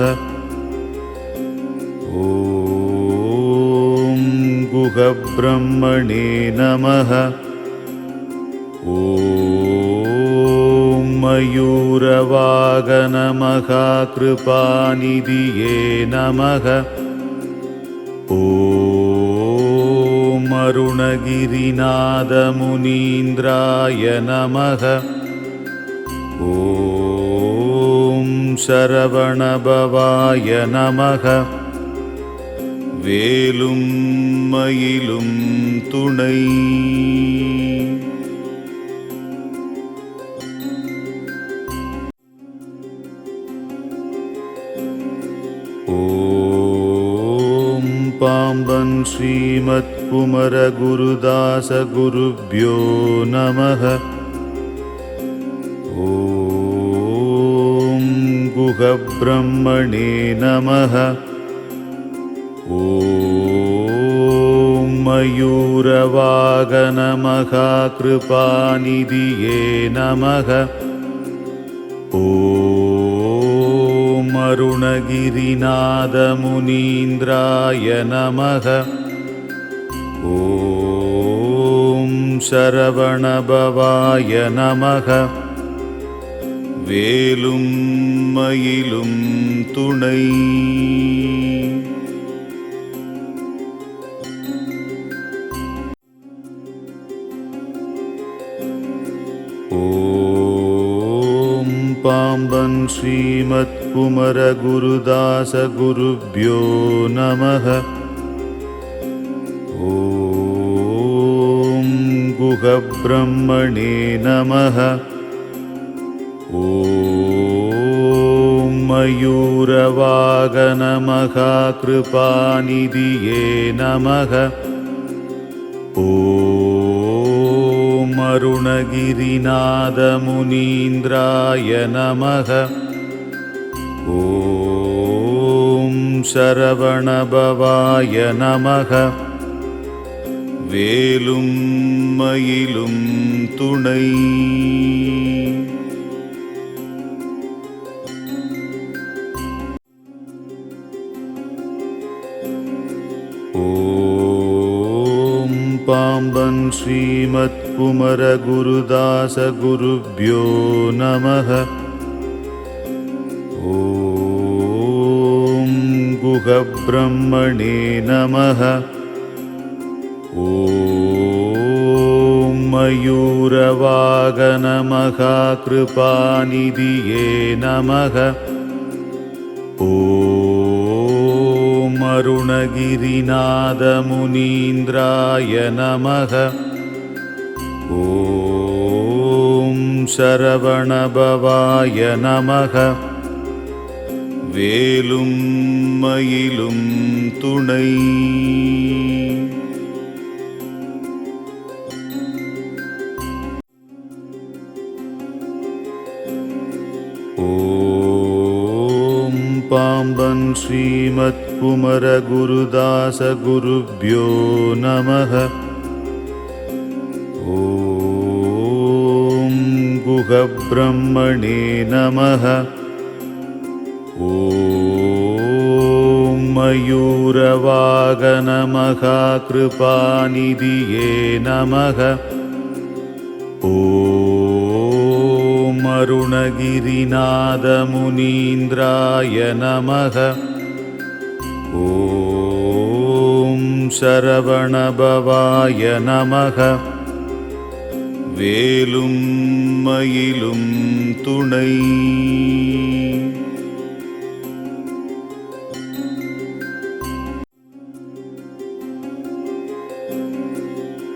ஓம் குஹ பிரம்மணே நமக. ஓம் மயூரவாகன மகா கிருபாநிதியே நமக. ஓம் அருணகிரிநாத முனீந்திராய நமக. ஓம் சரவணபவாய நமக. வேலும் மயிலும் துணை. ஓம் பாம்பன் ஸ்ரீமத் குமர குருதாச குருப்யோ நமக. ஓம் குஹ गुहब्रह्मणे नमः। ॐ मयूरवागनमहाकृपानिधिये नमः। ॐ अरुणगिरिनाथमुनीन्द्राय नमः। ॐ शरवणभवाय नमः। வேலும் மயிலும் துணை. ஓம் பாம்பன் ஸ்ரீமத் குமர குருதாச குருப்யோ நமः. ஓம் குஹப்ரஹ்மணே நமः. ॐ मयूरवागनमहाकृपानिधिये नमः। ॐ अरुणगिरिनाथमुनीन्द्राय नमः। ॐ शरवणभवाय नमः। வேலும் மயிலும் துணை. ஓம் பாம்பன் ஸ்ரீமத் குமர குருதாச குருப்யோ நமः. ஓம் குஹப்ரஹ்மணே நமः. ஓம் மயூரவாகனமகாकृपानिधिये நமः. ஓம் அருணகிரிநாதமுனீந்திராய நமः. ஓம் சரவணபவாய நமः. வேலும் மயிலும் துணை. ஓம் பாம்பன் ஸ்ரீமத் குமர குருதாச குருப்யோ நமः. ஓம் குஹப்ரஹ்மணே நமः. ஓம் மயூரவாகனமகாकृपानिधिये நமः. ஓம் அருணகிரிநாதமுனீந்திராய நமः. ஓம் சரவணபவாய நமः. வேலும் மயிலும் துணை.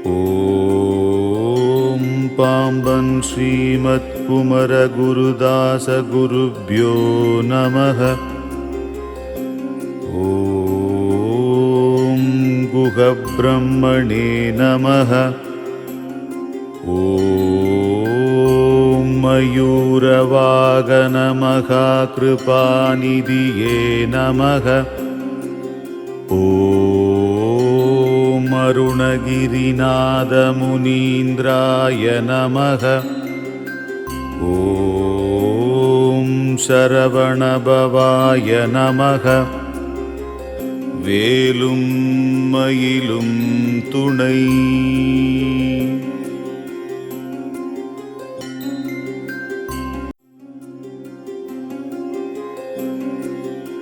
ஓம் பாம்பன் ஸ்ரீமத் குமர குருதாச குருப்யோ நமः. ஓம் குஹப்ரஹ்மணே நமः. ஓம் மயூரவாகனமகாकृपानिधिये நமः. ஓம் அருணகிரிநாதமுனீந்திராய நமः. ஓம் சரவணபவாய நமः. வேலும் மயிலும் துணை.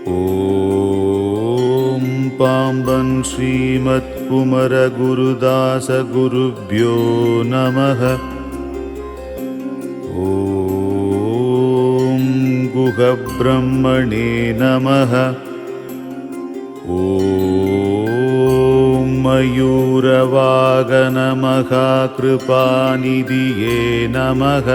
ஓம் பாம்பன் ஸ்ரீமத் குமர குருதாச குருப்யோ நமः. ஓம் குஹப்ரஹ்மணே நமः. ஓம் மயூரவாகனமகாकृपानिधिये நமः.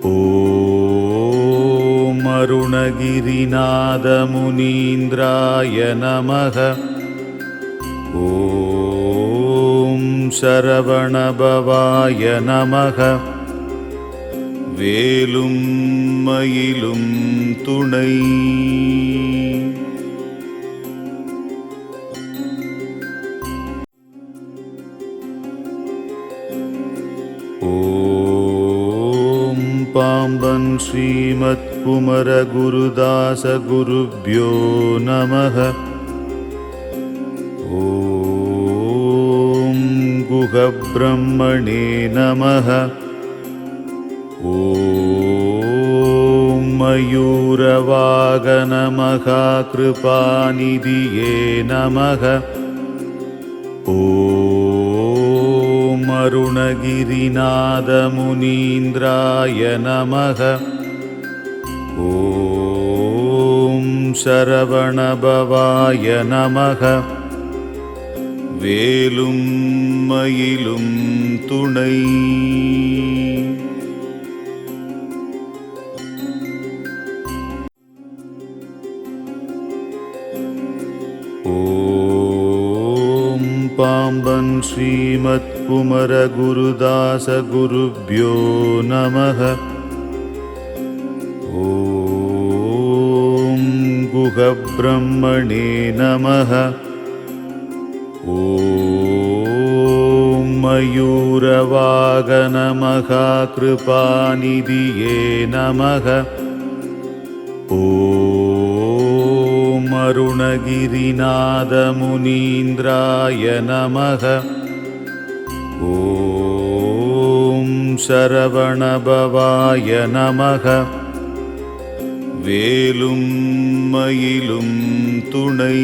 ஓம் அருணகிரிநாதமுனீந்திராய நமः. ஓம் சரவணபவாய நமः. வேலும் மயிலும் துணை. ஓம் பாம்பன் ஸ்ரீமத் குமர குருதாச குருப்யோ நமः. ஓம் குஹ பிரம்மணே நமः. ஓம் மயூரவாகன மகாகிருபாநிதியே நமः. ஓம் அருணகிரிநாத முனீந்திராய நமः. ஓம் சரவணபவாய நமः. வேலும் மயிலும் துணை. ஓம் பாம்பன் ஸ்ரீமத் குமர குருதாச குருப்யோ நமः. ஓம் குஹ பிரம்மணே நமः. ஓம் மயூரவாகன மகாகிருபாநிதியே நமः. ஓம் அருணகிரிநாத முனீந்திராய நமः. ஓம் சரவணபவாய நமः. வேலும் மயிலும் துணை.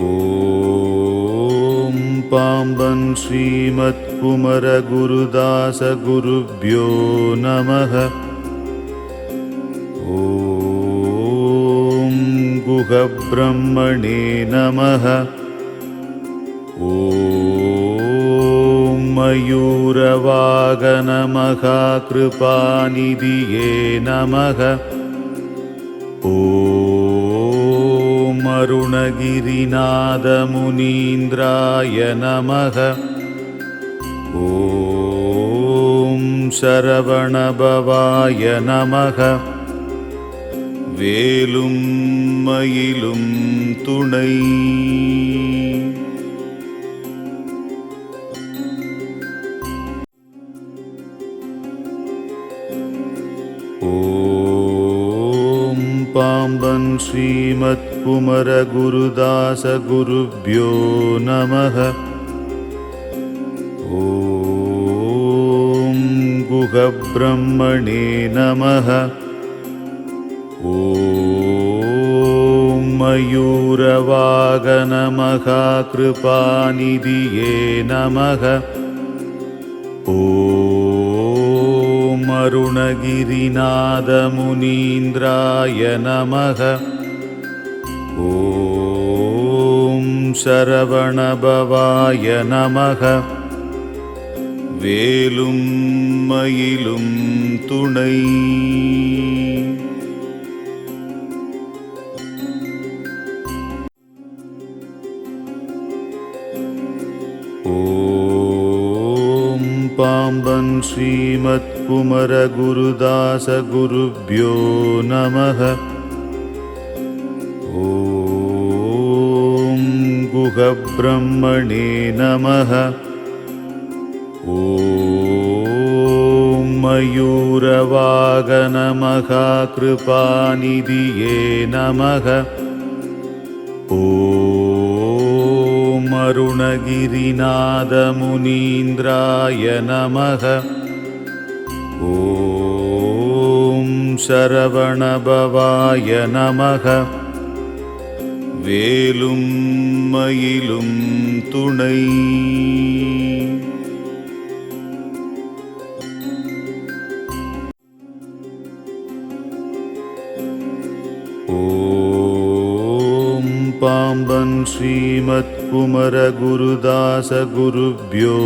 ஓம் பாம்பன் ஸ்ரீமத் குமர குருதாச குருப்யோ நமः. ஓம் குஹ பிரம்மணே நமः. ஓம் மயூரவாகன மகாகிருபாநிதியே நமः. ஓம் அருணகிரிநாத முனீந்திராய நமः. ஓம் சரவணபவாய நமः. வேலும் மயிலும் துணை. ஓம் பாம்பன் ஸ்ரீமத் குமர குருதாச குருப்யோ நமः. ஓம் குஹ பிரம்மணே நமः. ஓம் மயூரவாகன மகாகிருபாநிதியே நமः. ஓம் அருணகிரிநாத முனீந்திராய நமः. ஓம் சரவணபவாய நமः. வேலும் மயிலும் துணை. ஓம் பாம்பன் ஸ்ரீமத் குமர குருதாச குருப்யோ நமः. ஓம் குஹ பிரம்மணே நமः. ஓம் மயூரவாகன மகாகிருபாநிதியே நமः. ஓம் அருணகிரிநாத முனீந்திராய நமः. ஓம் சரவணபவாய நமः. வேலும் மயிலும் துணை. ஓம் பாம்பன் ஸ்ரீமத் குமர குருதாச குருப்யோ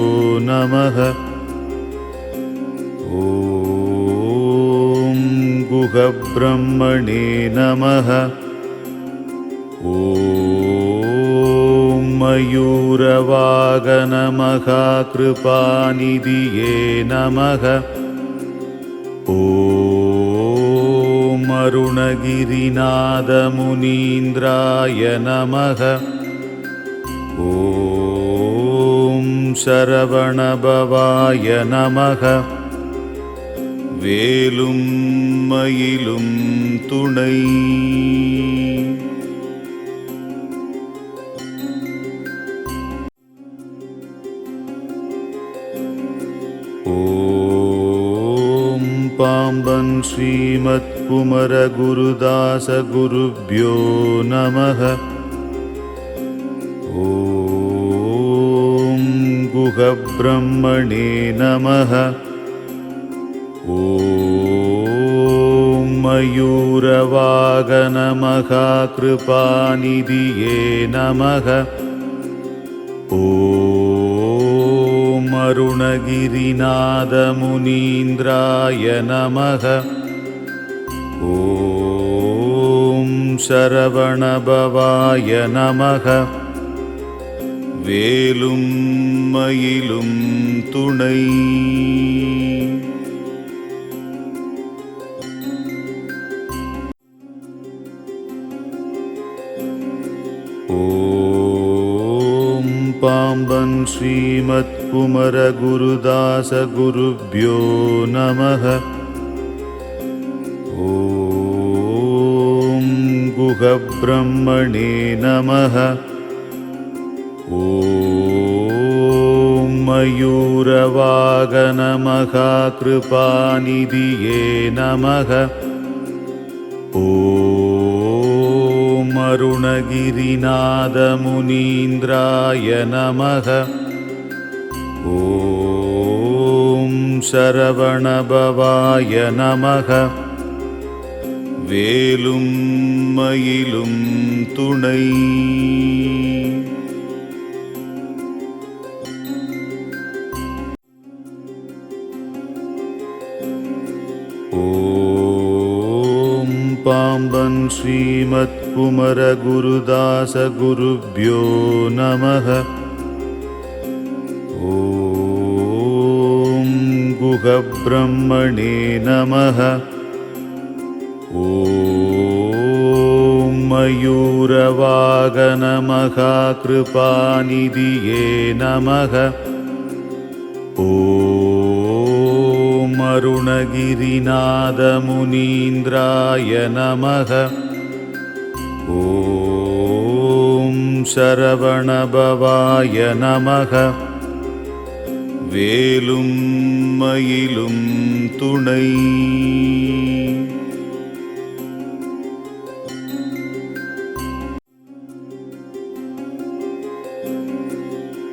நமः. ஓம் குஹ பிரம்மணே நமः. ஓம் மயூரவாகன மகா கிருபாநிதியே நமக. ஓம் அருணகிரிநாத முனீந்திராய நமக. ஓம் சரவணபவாய நமக. வேலும் மயிலும் துணை. ஓம் பாம்பன் ஸ்ரீமத் குமர குருதாச குருப்யோ நமக. ஓம் குஹ பிரம்மணே நமக. ஓம் மயூரவாகன மகா கிருபாநிதியே நமக. ஓம் அருணகிரிநாத முனீந்திராய நமக. ஓம் சரவணபவாய நமக. வேலும் மயிலும் துணை. ஓம் பாம்பன் ஸ்ரீமத் குமர குருதாச குருப்யோ நமக. ஓம் குஹ பிரம்மணே நமக. ஓம் மயூரவாகன மகா கிருபாநிதியே நமக. ஓம் அருணகிரிநாத முனீந்திராய நமக. ஓம் சரவணபவாய நமக. வேலும் மயிலும் துணை. ஓம் பாம்பன் ஸ்ரீமத் குமர குருதாச குருப்யோ நமக. ஓம் குஹ பிரம்மணே நமக. ஓம் மயூரவாகன மகா கிருபாநிதியே நமக. ஓம் அருணகிரிநாத முனீந்திராய நமக. ஓம் சரவணபவாய நமக. வேலும் மயிலும் துணை.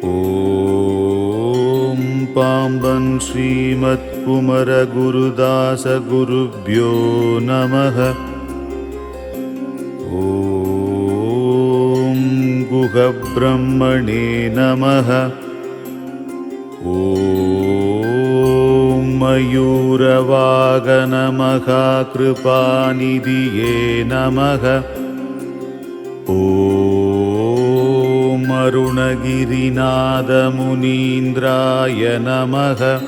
ஓம் பாம்பன் ஸ்ரீமத் குமர குருதாச குருப்யோ நமக. ஓம் குஹ பிரம்மணே நமக. ஓம் மயூரவாகன மகா கிருபாநிதியே நமக. ஓம் அருணகிரிநாத முனீந்திராய நமக.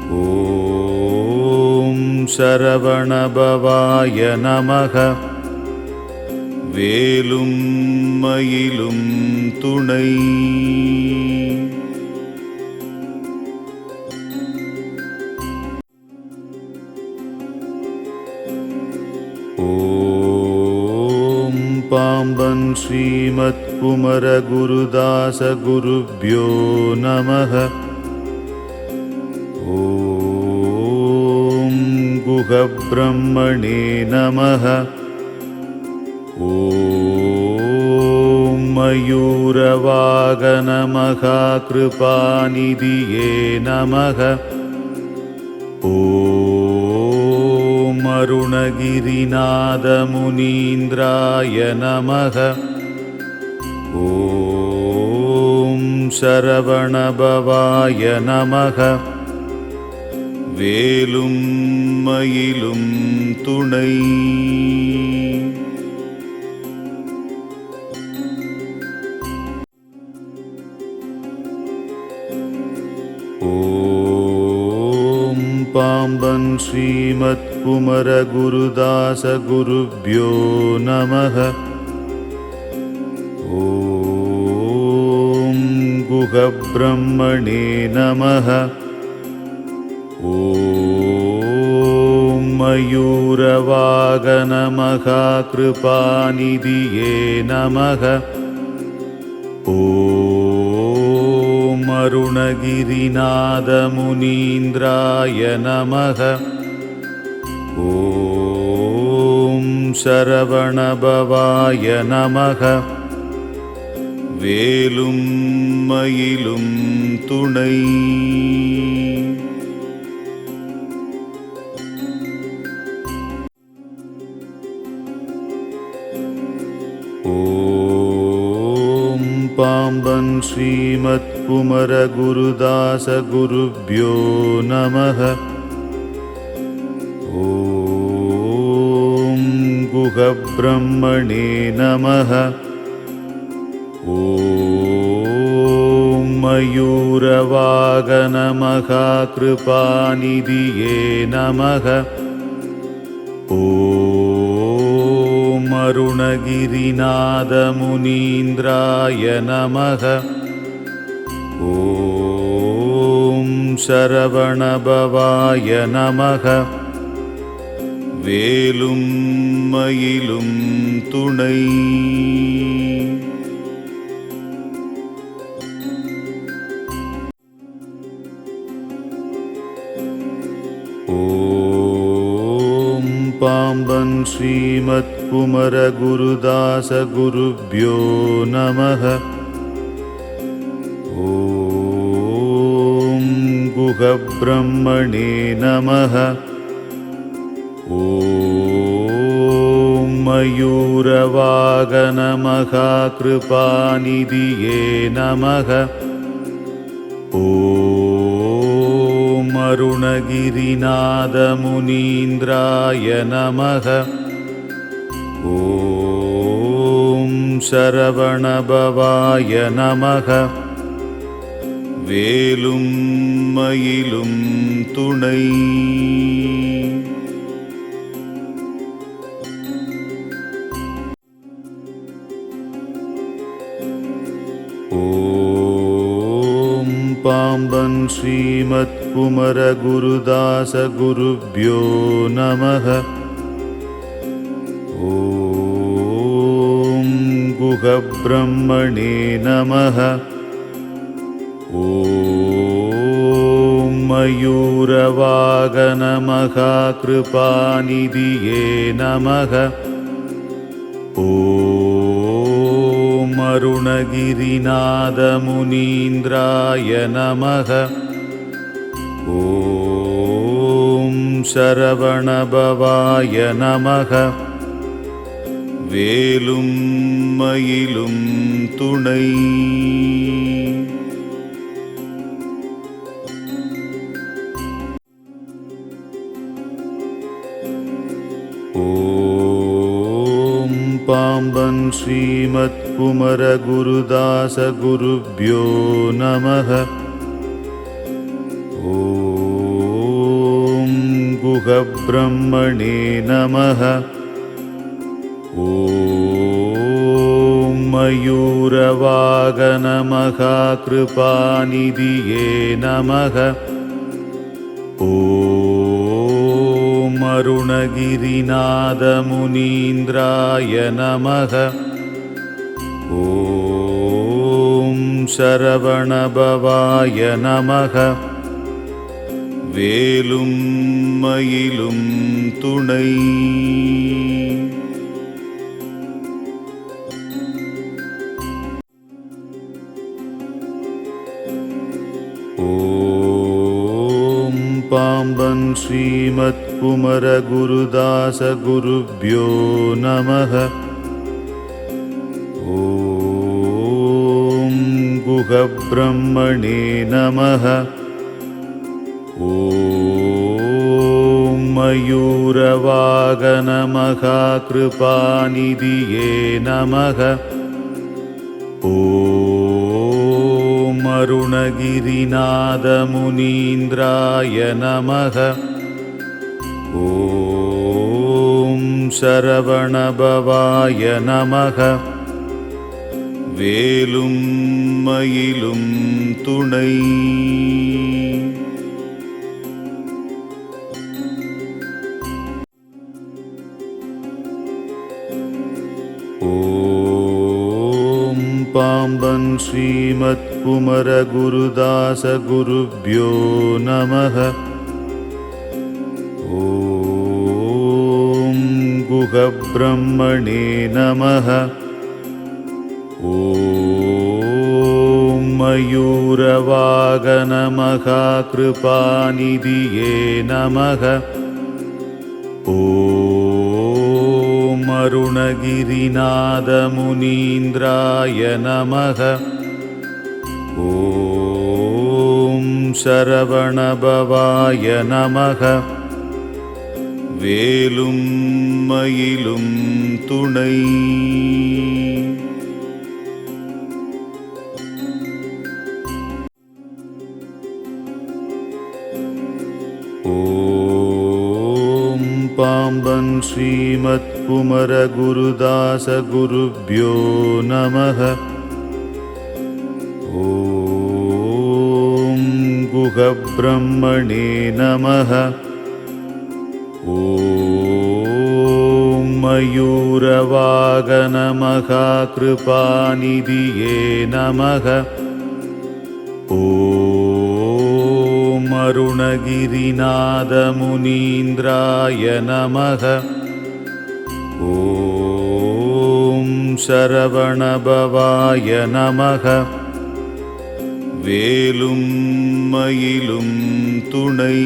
ஓம் சரவணபவாய நமக. வேலும் மயிலும் துணை. ஓம் பாம்பன் ஸ்ரீமத் குமர குருதாச குருப்யோ நமக. ஓம் குஹ பிரம்மணே நமக. ஓம் மயூரவாகன மகா கிருபாநிதியே நமக. ஓம் அருணகிரிநாத முனீந்திராய நமக. ஓம் சரவணபவாய நமக. வேலும் மயிலும் துணை. பாம்பன் ஸ்ரீமத் குமர குருதாச குருப்யோ நமः. ஓம் குஹப்ரம்மணே நமः. ஓம் மயூரவாகன மகாகிருபாநிதியே நமः. ஓம் அருணகிரிநாத முனீந்திராய நமः. ஓம் சரவணபவாய நமः. வேலும் மயிலும் துணை. ஓம் பாம்பன் ஸ்ரீமத் குமர குருதாச குருப்யோ நமः. ஓம் குஹப்ரம்மணே நமः. ஓம் மயூரவாகன மகாகிருபாநிதியே நமः. ஓம் அருணகிரிநாத முனீந்திராய நமः. ஓம் சரவணபவாய நமः. வேலும் மயிலும் துணை. ஓம் பாம்பன் ஸ்ரீமத் குமர குருதாச குருப்யோ நமः. ஓம் குஹப்ரம்மணே நமः. ஓம் மயூரவாகன மகாகிருபாநிதியே நமः. ஓம் அருணகிரிநாத முனீந்திராய நமः. ஓம் சரவணபவாய நமः. வேலும் மயிலும் துணை. ஓம் பாம்பன் ஸ்ரீமத் குமர குருதாச குருப்யோ நமः. ஓம் குஹப்ரம்மணே நமः. ஓம் மயூரவாகன மகாகிருபாநிதியே நமः. ஓம் அருணகிரிநாத முனீந்திராய நமः. ஓம் சரவணபவாய நமः. வேலும் மயிலும் துணை. ஓம் பாம்பன் ஸ்ரீமத் குமர குருதாச குருப்யோ நமः. ஓம் குஹப்ரம்மணே நமः. ஓம் மயூரவாகன மகாகிருபாநிதியே நமः. ஓம் அருணகிரிநாத முனீந்திராய நமः. ஓம் சரவணபவாய நமः. வேலும் மயிலும் துணை. ஓம் பாம்பன் ஸ்ரீமத் குமர குருதாச குருப்யோ நமः. ஓம் குஹப்ரம்மணே நமः. ஓம் மயூரவாகன மகாகிருபாநிதியே நமः. ஓம் அருணகிரிநாதமுனீந்திராய நமக. ஓம் சரவணபவாய நமக. வேலும் மயிலும் துணை. ஓம் பாம்பன் ஸ்ரீமத் குமர குருதாச குருப்யோ நமக. ஓம் குஹ பிரம்மணே நமக. ஓம் மயூரவாகன மகா கிருபாநிதியே நமக. ஓம் அருணகிரிநாதமுனீந்திராய நமக. ஓம் சரவணபவாய நமக. வேலும் மயிலும் துணை. ஓம் பாம்பன் ஸ்ரீமத் குமர குருதாச குருப்யோ நமக. ஓம் குஹ பிரம்மணே நமக. ஓம் மயூரவாகன மகா கிருபாநிதியே நமக. ஓம் அருணகிரிநாதமுனீந்திராய நமக. ஓம் சரவணபவாய நமக. வேலும் மயிலும் துணை.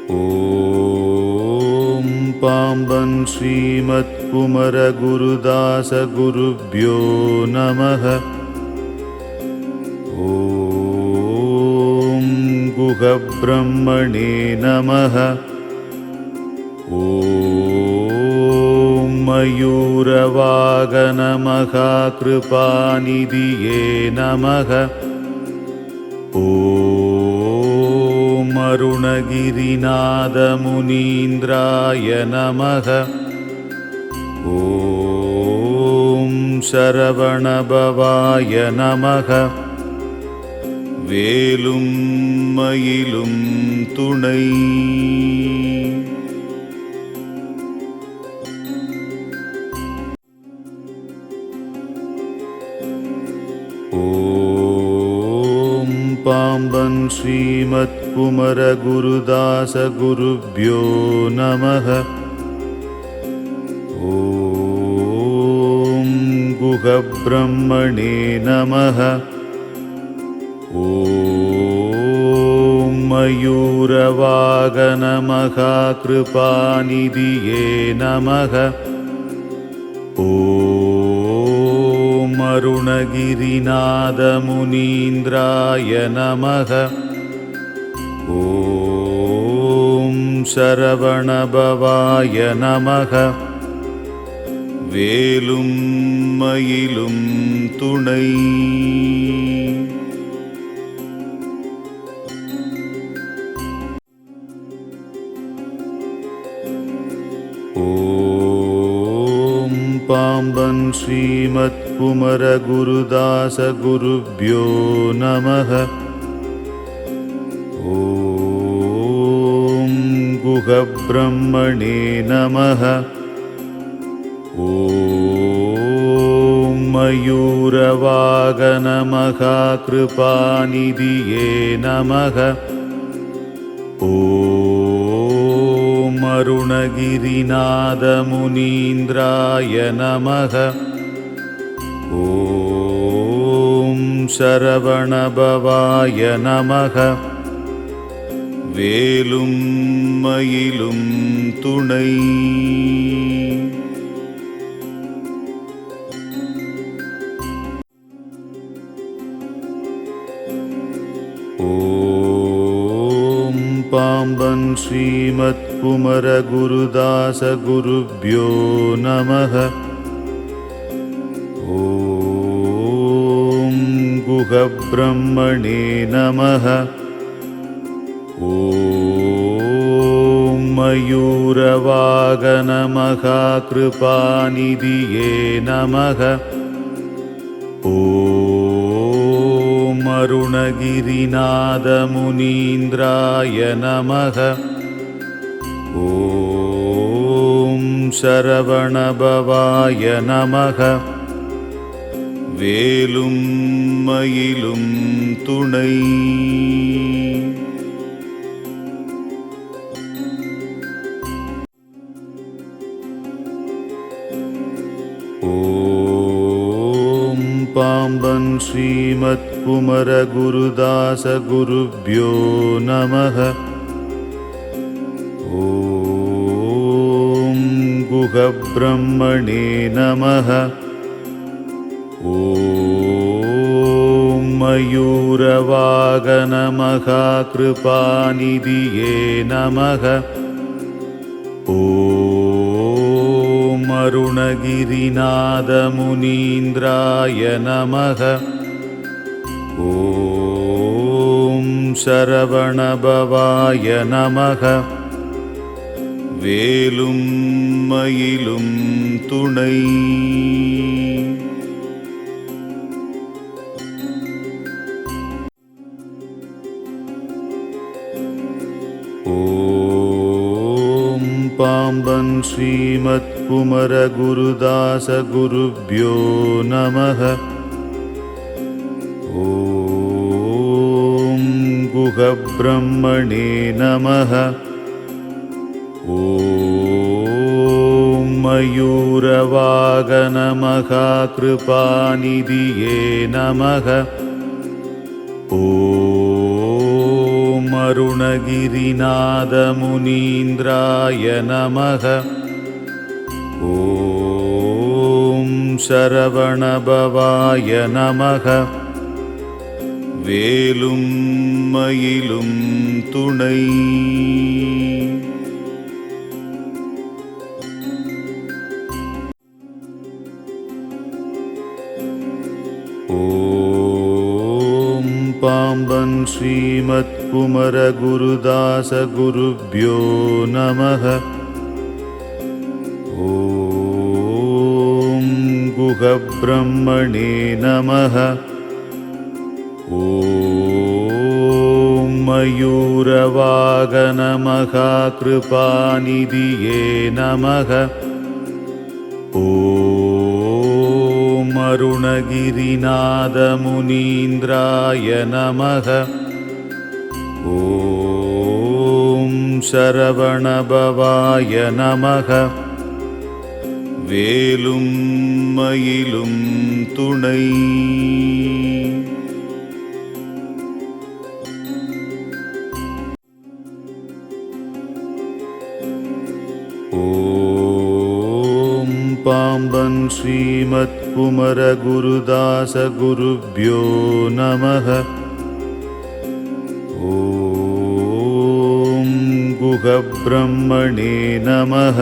ஓம் பாம்பன் ஸ்ரீமத் குமர குருதாச குருப்யோ நமக. ஓம் குஹ பிரம்மணே நமக. ஓம் மயூரவாகன மகா கிருபாநிதியே நமக. ஓம் அருணகிரிநாதமுனீந்திராய நமக. ஓம் சரவணபவாய நமக. வேலும் மயிலும் துணை. ஓம் பாம்பன் ஸ்ரீமத் குமர குருதாச குருப்யோ நமக. ஓம் குஹ பிரம்மணே நமக. ஓம் மயூரவாகன மகா கிருபாநிதியே நமக. ஓம் அருணகிரிநாதமுனீந்திராய நமக. ஓம் சரவணபவாய நமக. வேலும் மயிலும் துணை. ஓம் பாம்பன் ஸ்ரீமத் குமர குருதாச குருப்யோ நமக. ஓம் குஹ பிரம்மணே நமக. ஓம் மயூரவாகன மகா கிருபாநிதியே நமக. ஓம் அருணகிரிநாதமுனீந்திராய நமக. ஓம் சரவணபவாய நமக. வேலும் மயிலும் துணை. ஓம் பாம்பன் ஸ்ரீமத் குமர குருதாச குருப்யோ நமः. ஓம் குஹ பிரம்மணே நமः. ஓம் மயூரவாகன மகாகிருபாநிதியே நமः. ஓம் அருணகிரிநாத முனீந்திராய நமः. ஓம் சரவணபவாய நமः. வேலும் மயிலும் துணை. ஓம் பாம்பன் ஸ்ரீமத் குமர குருதாச குருப்யோ நமः. ஓம் குஹ பிரம்மணே நமः. ஓம் மயூரவாகன மகாகிருபாநிதியே நமः. ஓம் அருணகிரிநாத முனீந்திராய நமः. ஓம் சரவணபவாய நமः. வேலும் மயிலும் துணை. ஓம் பாம்பன் ஸ்ரீமத் குமர குருதாச குருப்யோ நமः. ஓம் குஹ பிரம்மணே நமः. ஓம் மயூரவாகன மகாகிருபாநிதியே நமः. ஓம் அருணகிரிநாத முனீந்திராய நமः. ஓம் சரவணபவாய நமः. வேலும் மயிலும் துணை. ஓம் பாம்பன் ஸ்ரீமத் குமர குருதாச குருப்யோ நமः. ஓம் குஹ பிரம்மணே நமः. ஓம் மயூரவாகன மகாகிருபாநிதியே நமः. ஓம் அருணகிரிநாத முனீந்திராய நமः. ஓம் சரவணபவாய நமः. வேலும் மயிலும் துணை. ஓம் பாம்பன் ஸ்ரீமத் குமர குருதாச குருப்யோ நமः. ஓம் குஹ பிரம்மணே நமः.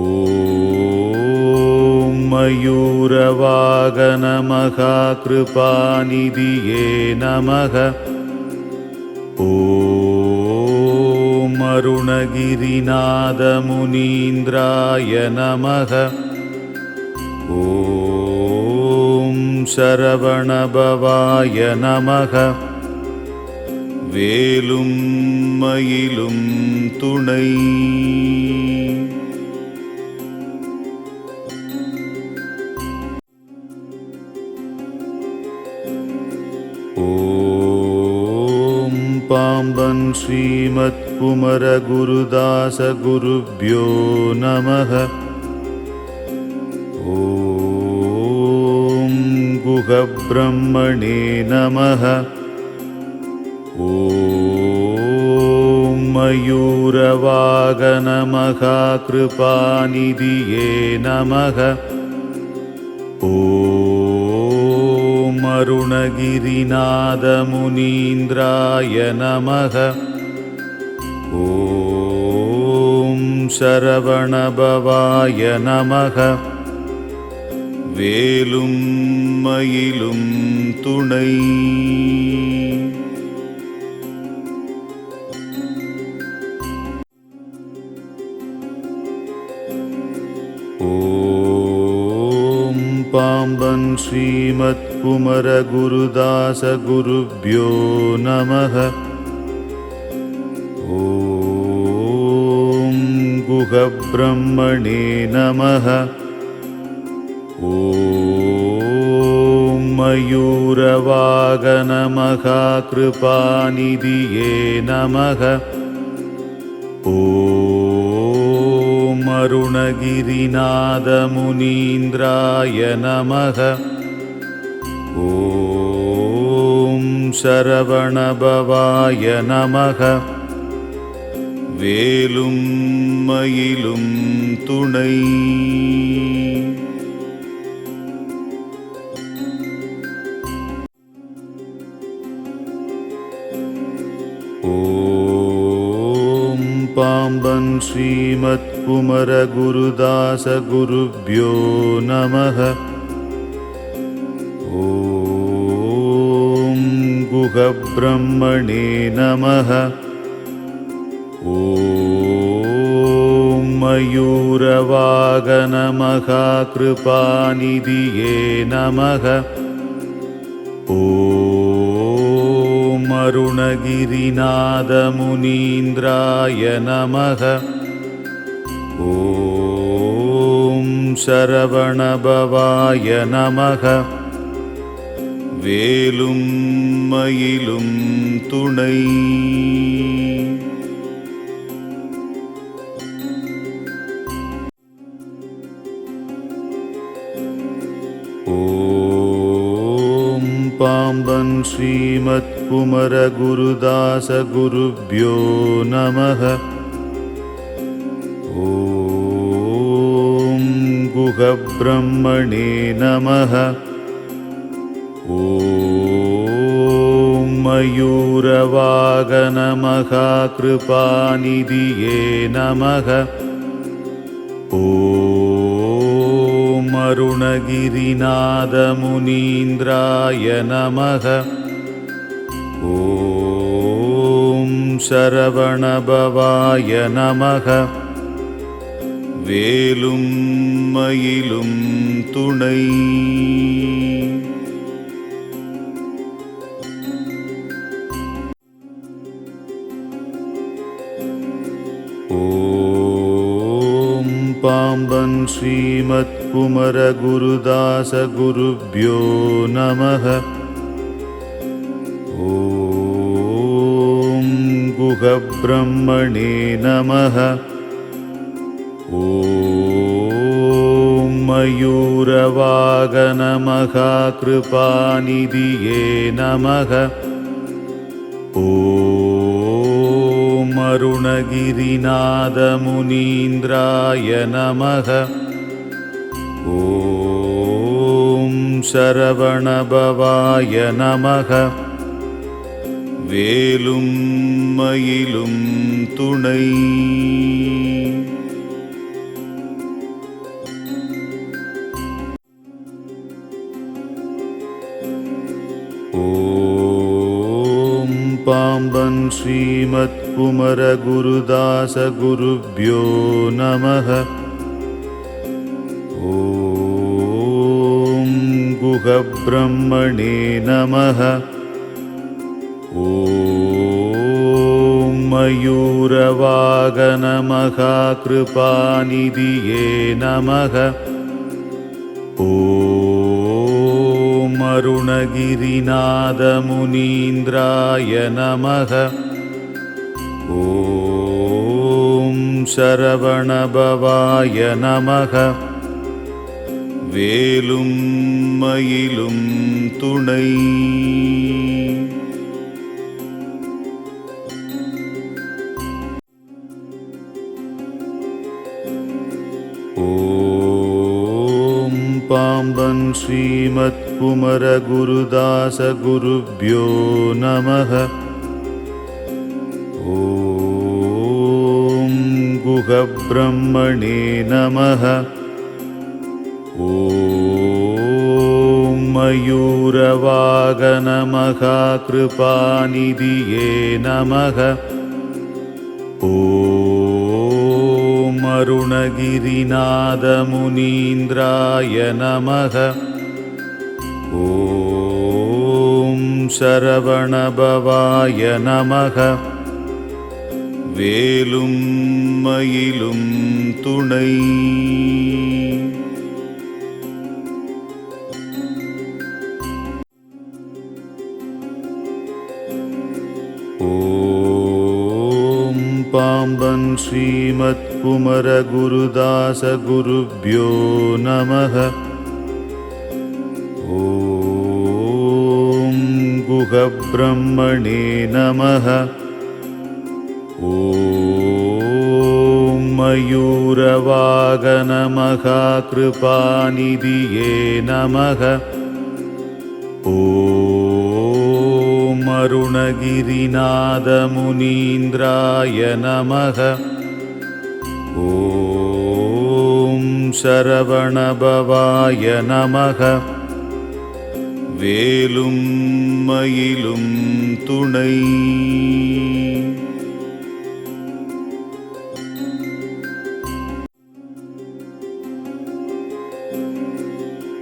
ஓம் மயூரவாகன மகாகிருபாநிதியே நமः. ஓம் அருணகிரிநாத முனீந்திராய நமः. ஓம் சரவணபவாய நமः. வேலும் மயிலும் துணை. ஓம் பாம்பன் ஸ்ரீமத் குமர குருதாச குருப்யோ நமः. ஓம் குஹ பிரம்மணே நமः. ஓம் மயூரவாகன மகாகிருபாநிதியே நமः. ஓம் அருணகிரிநாத முனீந்திராய நமः. ஓம் சரவணபவாய நமக. வேலும் மயிலும் துணை. ஓம் பாம்பன் ஸ்ரீமத் குமர குருதாச குருப்யோ நமக. ஓம் குஹ பிரம்மணே நமக. ஓம் மயூரவாகன மகாகிருபாநிதியே நமக. ஓம் அருணகிரிநாத முனீந்திராய நமக. ஓம் சரவணபவாய நமக. வேலும் மயிலும் துணை. ஓம் பாம்பன் ஸ்ரீமத் குமர குருதாச குருப்யோ நமக. ஓம் குஹ பிரம்மணே நமக. ஓம் மயூரவாகன மகாகிருபாநிதியே நமக. ஓம் அருணகிரிநாத முனீந்திராய நமக. ஓம் சரவணபவாய நமக. வேலும் மயிலும் துணை. ஓம் பாம்பன் ஸ்ரீமத் குமர குருதாச குருப்யோ நமக. ஓம் குஹ பிரம்மணே நமக. ஓம் மயூரவாகன மகாகிருபாநிதியே நமக. ஓம் அருணகிரிநாத முனீந்திராய நமக. ஓம் சரவணபவாய நமக. வேலும் மயிலும் துணை. ஓம் பாம்பன் ஸ்ரீமத் குமர குருதாச குருப்யோ நமக. ஓம் குஹ பிரம்மணே நமக. ஓம் மயூரவாகன மகாகிருபாநிதியே நமக. ஓம் அருணகிரிநாத முனீந்திராய நமக. ஓம் சரவணபவாய நமக. வேலும் மயிலும் துணை. ஓம் பாம்பன் ஸ்ரீமத் குமர குருதாச குருப்யோ நமக. ஓம் குஹ பிரம்மணே நமக. ஓம் மயூரவாகன மகாகிருபாநிதியே நமக. ஓம் அருணகிரிநாத முனீந்திராய நமக. ஓம் சரவணபவாய நமக. வேலும் மயிலும் துணை. ஓம் பாம்பன் ஸ்ரீமத் குமர குருதாச குருப்யோ நமக. ஓம் गुहब्रह्मणे नमः। ॐ मयूरवागनमहाकृपानिधिये नमः। ॐ अरुणगिरिनाथमुनीन्द्राय नमः। ॐ शरवणभवाय नमः। வேலும் மயிலும் துணை. ஓம் பாம்பன் ஸ்ரீமத் குமர குருதாச குருப்யோ நமः. ஓம் குஹப்ரஹ்மணே நமः. ॐ मयूरवागनमहाकृपानिधिये नमः। ॐ अरुणगिरिनाथमुनीन्द्राय नमः। ॐ शरवणभवाय नमः. வேலும் மயிலும் துணை.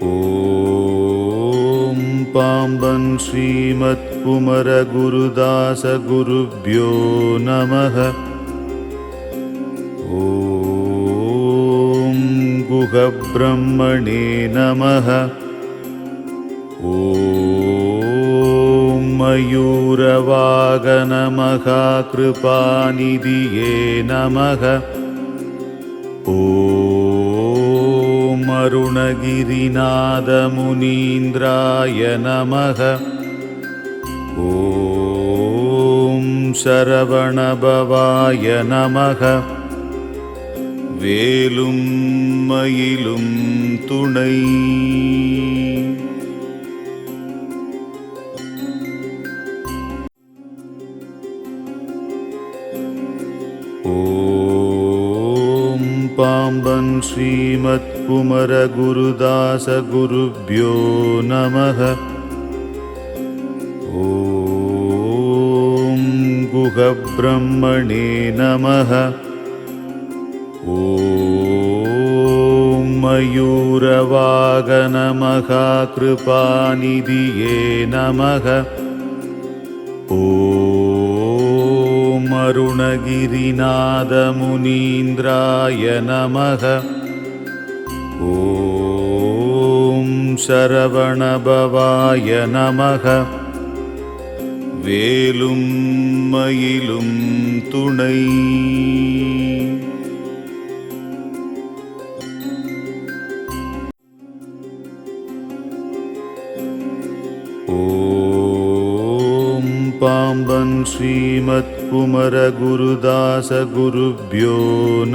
ஓம் பாம்பன் ஸ்ரீமத் குமர குருதாச குருப்யோ நமः. ஓம் குஹப்ரஹ்மணே நமः. ஓம் மயூரவாகனமகாकृपानिधिये நமः. ஓம் அருணகிரிநாதமுனீந்திராய நமः. ஓம் சரவணபவாய நமः. வேலும் மயிலும் துணை. ஓம் பாம்பன் ஸ்ரீமத் குமர குருதாச குருப்யோ நமः. ஓம் குஹப்ரஹ்மணே நமः. ஓம் மயூரவாகனமகாकृपानिधिये நமः. ஓம் அருணகிரிநாதமுனீந்திராய நமः. ஓம் சரவணபவாய நமः. வேலும் மயிலும் துணை. ஓம் பாம்பன் ஸ்ரீமத் குமர குருதாச குருப்யோ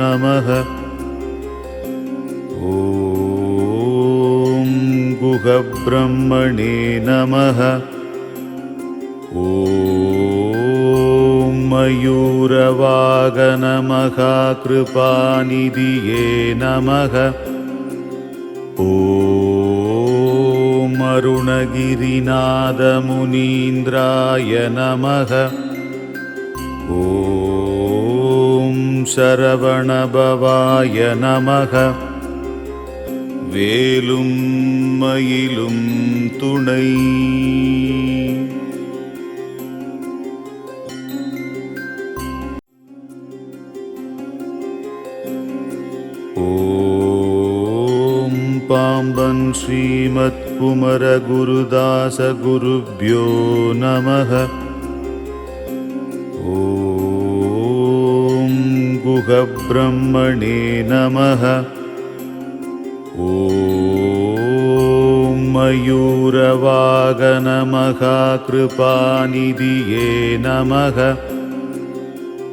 நமः. ஓம் குஹப்ரஹ்மணே நமः. ஓம் மயூரவாகனமகாकृपानिधिये நமः. ஓம் அருணகிரிநாதமுனீந்திராய நமः. ஓம் சரவணபவாய நமः. வேலும் மயிலும் துணை. ஓம் பாம்பன் ஸ்ரீமத் குமர குருதாச குருப்யோ நமः. ஓம் குஹப்ரஹ்மணே நமः. ஓம் மயூரவாகனமகாकृपानिधिये நமः.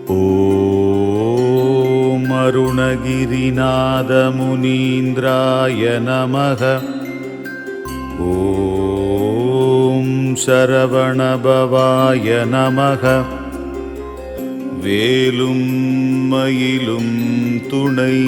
ஓம் அருணகிரிநாதமுனீந்திராய நமः. ஓம் சரவணபவாய நமः. வேலும் மயிலும் துணை.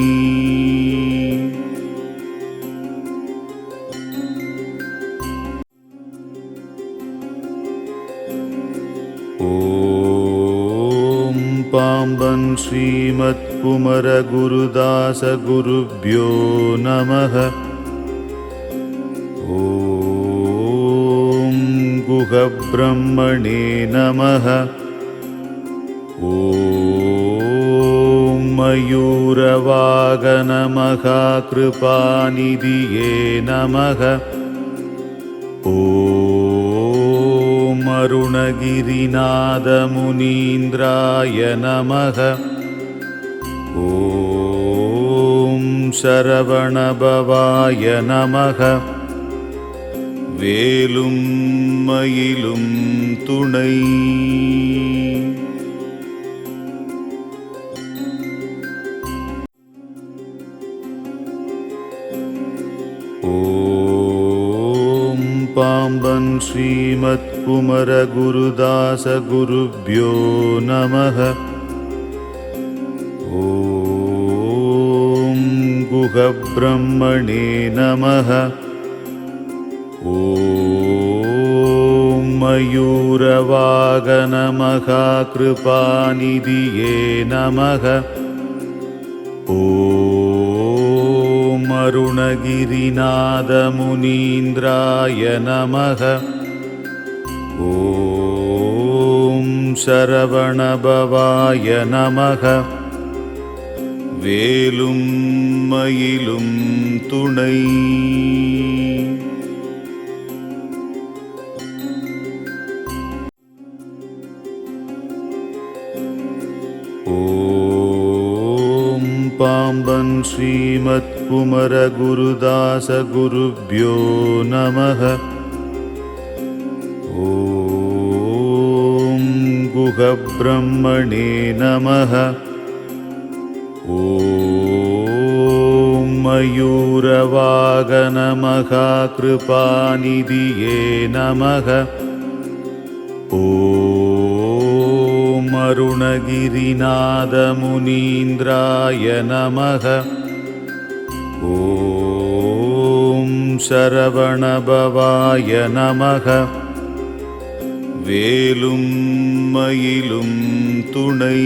ஓம் பாம்பன் ஸ்ரீமத் குமர குருதாச குருப்யோ நமः. ஓம் குஹ பிரம்மணே நமः. ஓம் மயூரவாகன மகாகிருபாநிதியே நமः. ஓம் அருணகிரிநாத முனீந்திராய நமः. ஓம் சரவணபவாய நமः. வேலும் மயிலும் துணை. ஓம் பாம்பன் ஸ்ரீமத் குமர குருதாச குருப்யோ நமः. ஓம் குஹ பிரம்மணே நமः. ஓம் மயூரவாகன மகாகிருபாநிதியே நமः. ஓம் அருணகிரிநாத முனீந்திராய நமः. ஓம் சரவணபவாய நமः. வேலும் மயிலும் துணை. ஓம் பாம்பன் ஸ்ரீமத் குமர குருதாச குருப்யோ நமः. ஓம் குஹ பிரம்மணே நமः. ஓம் மயூரவாகன மகாகிருபாநிதியே நமः. ஓம் அருணகிரிநாத முனீந்திராய நமः. ஓம் சரவணபவாய நமः. வேலும் மயிலும் துணை.